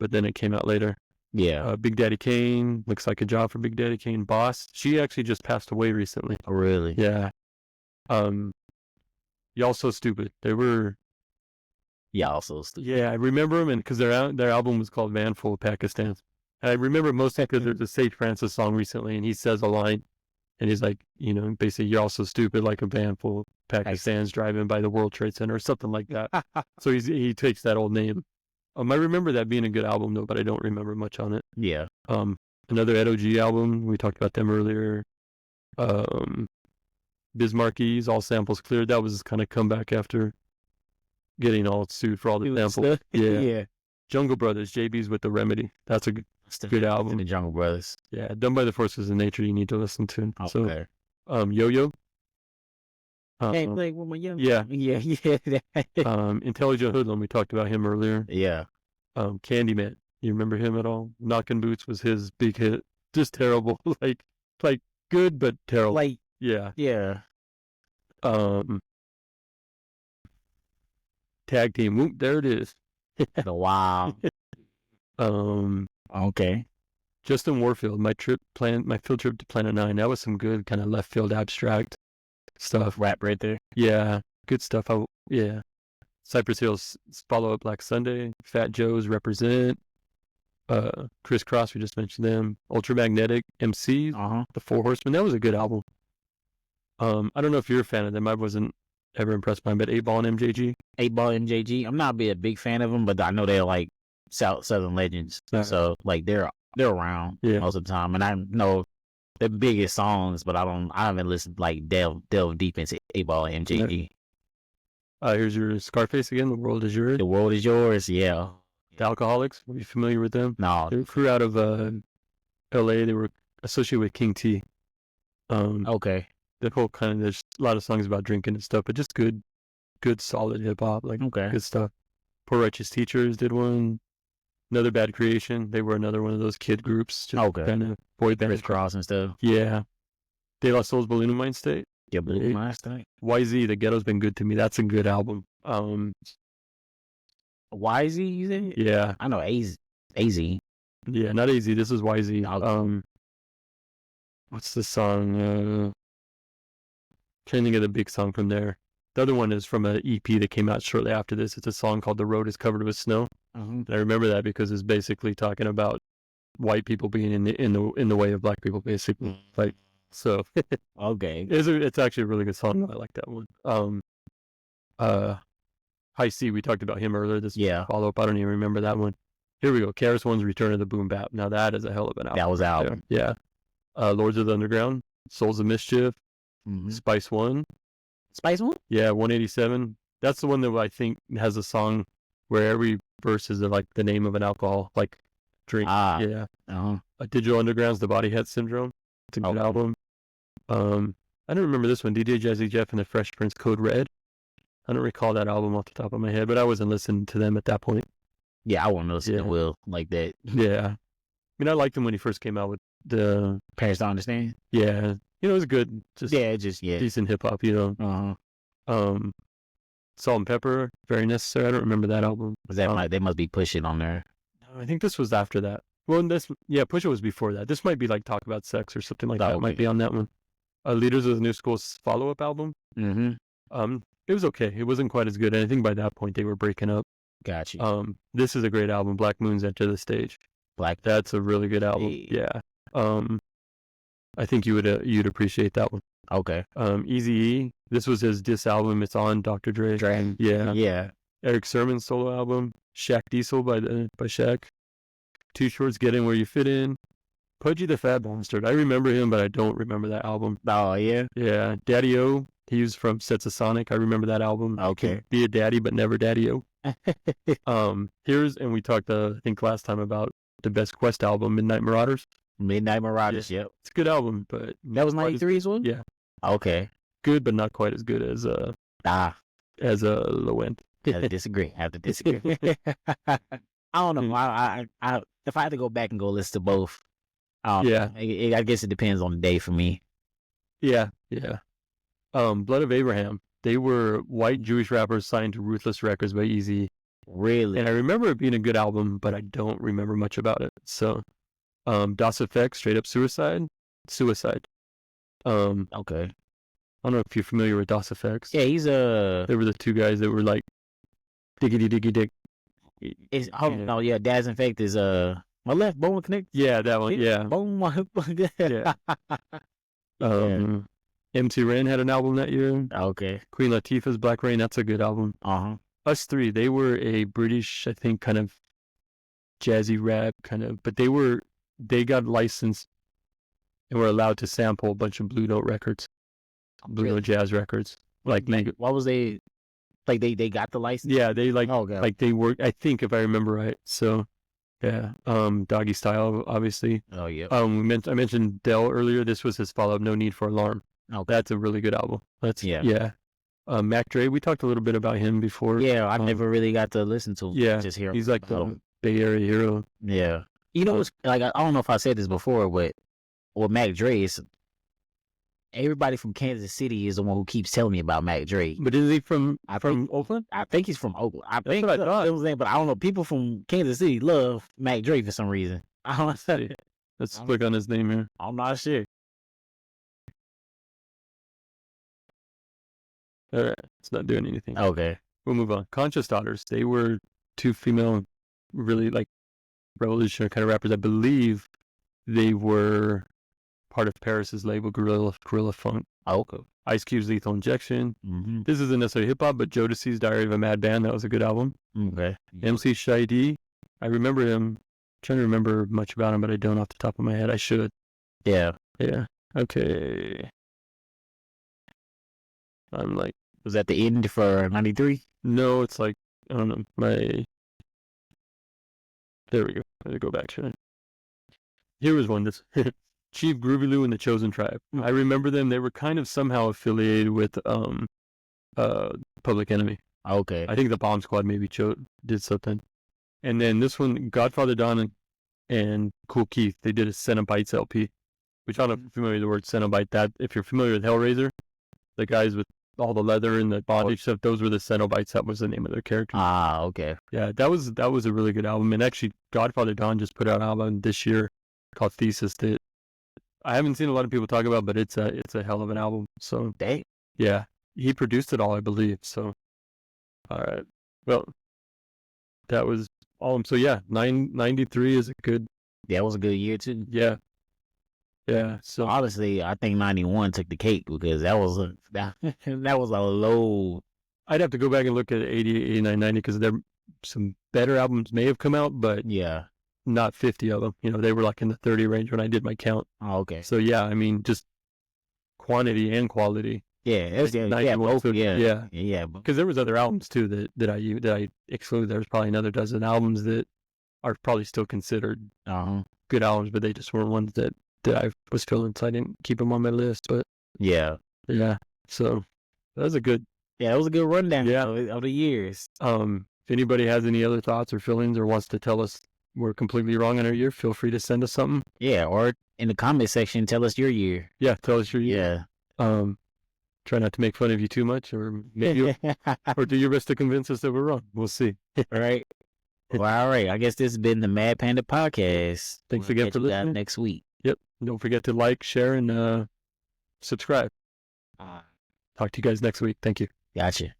but then it came out later. Yeah. Big Daddy Kane, Looks Like a Job for Big Daddy Kane. Boss, she actually just passed away recently. Oh, really? Yeah. Y'all So Stupid. They were. Y'all So Stupid. Yeah, I remember them, and because their album was called Van Full of Pakistan. And I remember mostly because there's a Sage Francis song recently, and he says a line, and he's like, basically, you're all so stupid, like a van full of Pakistans driving by the World Trade Center or something like that. So he takes that old name. I remember that being a good album though, but I don't remember much on it. Yeah. Another Ed O.G. album. We talked about them earlier. Bismarckies, All Samples Cleared. That was kind of comeback after getting all sued for all the samples. Yeah. Jungle Brothers, JB's with the Remedy. That's a good album. The Jungle Brothers. Yeah, Done by the Forces of Nature. You need to listen to. Okay. So, Yo-Yo. Can't play with my young. Yeah. Yeah. Intelligent Hoodlum. We talked about him earlier. Yeah. Candyman. You remember him at all? Knockin' Boots was his big hit. Just terrible. like good but terrible. Like. Yeah. Yeah. Tag Team. Whoop, there it is. Wow. Okay. Justin Warfield, my field trip to Planet 9. That was some good kind of left field abstract stuff. Rap right there. Yeah, good stuff. Yeah. Cypress Hill's Follow Up Black Sunday. Fat Joe's Represent. Criss Cross, we just mentioned them. Ultramagnetic, MC, The Four Horsemen. That was a good album. I don't know if you're a fan of them. I wasn't ever impressed by them, but 8-Ball and MJG. 8-Ball and MJG. I'm not a big fan of them, but I know they're like Southern legends. So like they're around most of the time, and I know the biggest songs, but I haven't listened like delve deep into 8-Ball and MJG. Here's your Scarface again. The World Is Yours. The World Is Yours. Yeah. The Alcoholics. Are you familiar with them? No. They grew out of L.A. They were associated with King T. Okay. the whole kind of, there's a lot of songs about drinking and stuff, but just good solid hip hop, like Okay. good stuff. Poor Righteous Teachers did one. Another Bad Creation. They were another one of those kid groups, just Okay. kind of boy band. Crisscross and stuff. Yeah. De La Soul's Balloon Mind State. Yeah, Blue Mind State. YZ, The Ghetto's Been Good to Me. That's a good album. YZ, you said? Yeah. I know AZ. Yeah, not AZ. This is YZ. Okay. What's the song? Trying to think of the big song from there. The other one is from an EP that came out shortly after this. It's a song called "The Road Is Covered with Snow." And I remember that because it's basically talking about white people being in the way of black people, basically. Like, so. Okay. It's actually a really good song. I like that one. High C, we talked about him earlier. This follow up, I don't even remember that one. Here we go. KRS-One's Return of the Boom Bap. Now that is a hell of an album. That was out. Yeah. Lords of the Underground, Souls of Mischief, Spice One. Spice One? Yeah, 187. That's the one that I think has a song where every verse is like the name of an alcohol, like drink. Yeah. Digital Underground's The Body Head Syndrome. It's a good album. I don't remember this one. DJ Jazzy Jeff and the Fresh Prince Code Red. I don't recall that album off the top of my head, but I wasn't listening to them at that point. Yeah, I wasn't listening to Will like that. Yeah. I mean, I liked him when he first came out with the Parents Don't Understand. Yeah. You know, it was good. Just decent hip hop, you know. Salt and Pepper, Very Necessary. I don't remember that album. Was that they must be pushing on there? I think this was after that. Well, Push It was before that. This might be like Talk About Sex or something like that. It might be on that one. Leaders of the New School's follow-up album. It was okay. It wasn't quite as good. And I think by that point they were breaking up. Gotcha. This is a great album. Black Moon's Enter the Stage. That's a really good album. Yeah. I think you'd appreciate that one. Okay. Eazy-E. This was his diss album. It's on Dr. Dre. Yeah. Eric Sermon's solo album. Shaq Diesel by Shaq. Too Short's Get In Where You Fit In. Pudgy the Fat Bastard. I remember him, but I don't remember that album. Oh, yeah? Yeah. Daddy-O. He was from Sets of Sonic. I remember that album. Okay. Be a daddy, but never Daddy-O. And we talked, I think last time about the best Quest album, Midnight Marauders. Yep. It's a good album, but... That was 93's one? Yeah. Okay. Good, but not quite as good as Lowend. I have to disagree. I don't know. I if I had to go back and go listen to both, I guess it depends on the day for me. Yeah. Blood of Abraham. They were white Jewish rappers signed to Ruthless Records by Eazy. Really? And I remember it being a good album, but I don't remember much about it. So, Das Effect, Straight Up Suicide. Okay. I don't know if you're familiar with Das Effects. Yeah, he's They were the two guys that were like, diggity diggy dig. Das Effect is my left bone connect. Yeah, that one. Yeah. Bone. Yeah. MC Ren had an album that year. Okay. Queen Latifah's Black Rain. That's a good album. Us Three. They were a British, I think, kind of jazzy rap kind of, but they got licensed and were allowed to sample a bunch of Blue Note records, Blue Note jazz records. Like what was they? Like they got the license? Yeah, they like they worked. I think if I remember right. So, yeah. Doggy Style, obviously. Oh yeah. I mentioned Dell earlier. This was his follow-up, No Need for Alarm. Okay. That's a really good album. Mac Dre, we talked a little bit about him before. Yeah, I never really got to listen to him. Yeah, just hear. He's like the Bay Area hero. Yeah. You know, it's like I don't know if I said this before, but with Mac Dre, it's everybody from Kansas City is the one who keeps telling me about Mac Dre. But is he from Oakland? I think he's from Oakland. That's what I thought. But I don't know. People from Kansas City love Mac Dre for some reason. I don't know. Let's click on his name here. I'm not sure. All right, it's not doing anything. Okay. We'll move on. Conscious Daughters. They were two female, really like revolutionary kind of rappers. I believe they were part of Paris's label, Gorilla Funk. Oh, okay. Ice Cube's Lethal Injection. This isn't necessarily hip hop, but Jodeci's Diary of a Mad Band. That was a good album. Okay. MC J.I.D. I remember him. I'm trying to remember much about him, but I don't off the top of my head. I should. Yeah. Okay. I'm like, was that the end for 93? No, it's like, I don't know, there we go. Let me go back to it. Here was one. Chief Groovy Lou and the Chosen Tribe. I remember them. They were kind of somehow affiliated with Public Enemy. Okay. I think the Bomb Squad maybe did something. And then this one, Godfather Don and Cool Keith, they did a Cenobites LP, which I don't know if you're familiar with the word Cenobite. That if you're familiar with Hellraiser, the guys with all the leather and the bondage stuff, those were the Cenobites. That was the name of their character. Ah, okay. Yeah, that was a really good album. And actually, Godfather Don just put out an album this year called Thesis that I haven't seen a lot of people talk about, but it's a hell of an album. So yeah, he produced it all, I believe. So all right, well, that was all. So yeah, 93 is a good. That was a good year too. Yeah. So honestly, I think 91 took the cake because that was a low. I'd have to go back and look at 88, 89, 90 because there some better albums may have come out, but yeah, not 50 of them. You know, they were like in the 30 range when I did my count. Oh, okay. So yeah, I mean, just quantity and quality. Yeah, both. Yeah. Because there was other albums too that I excluded. There was probably another dozen albums that are probably still considered good albums, but they just weren't ones that I was feeling, so I didn't keep them on my list. But yeah. So that was a good. Yeah, it was a good rundown of the years. If anybody has any other thoughts or feelings or wants to tell us we're completely wrong in our year, feel free to send us something. Yeah, or in the comment section, tell us your year. Yeah, tell us your year. Yeah. Try not to make fun of you too much, or maybe or do your best to convince us that we're wrong. We'll see. All right. Well, all right. I guess this has been the Mad Panda Podcast. Thanks again for listening. Next week. Yep. Don't forget to like, share, and subscribe. Talk to you guys next week. Thank you. Gotcha.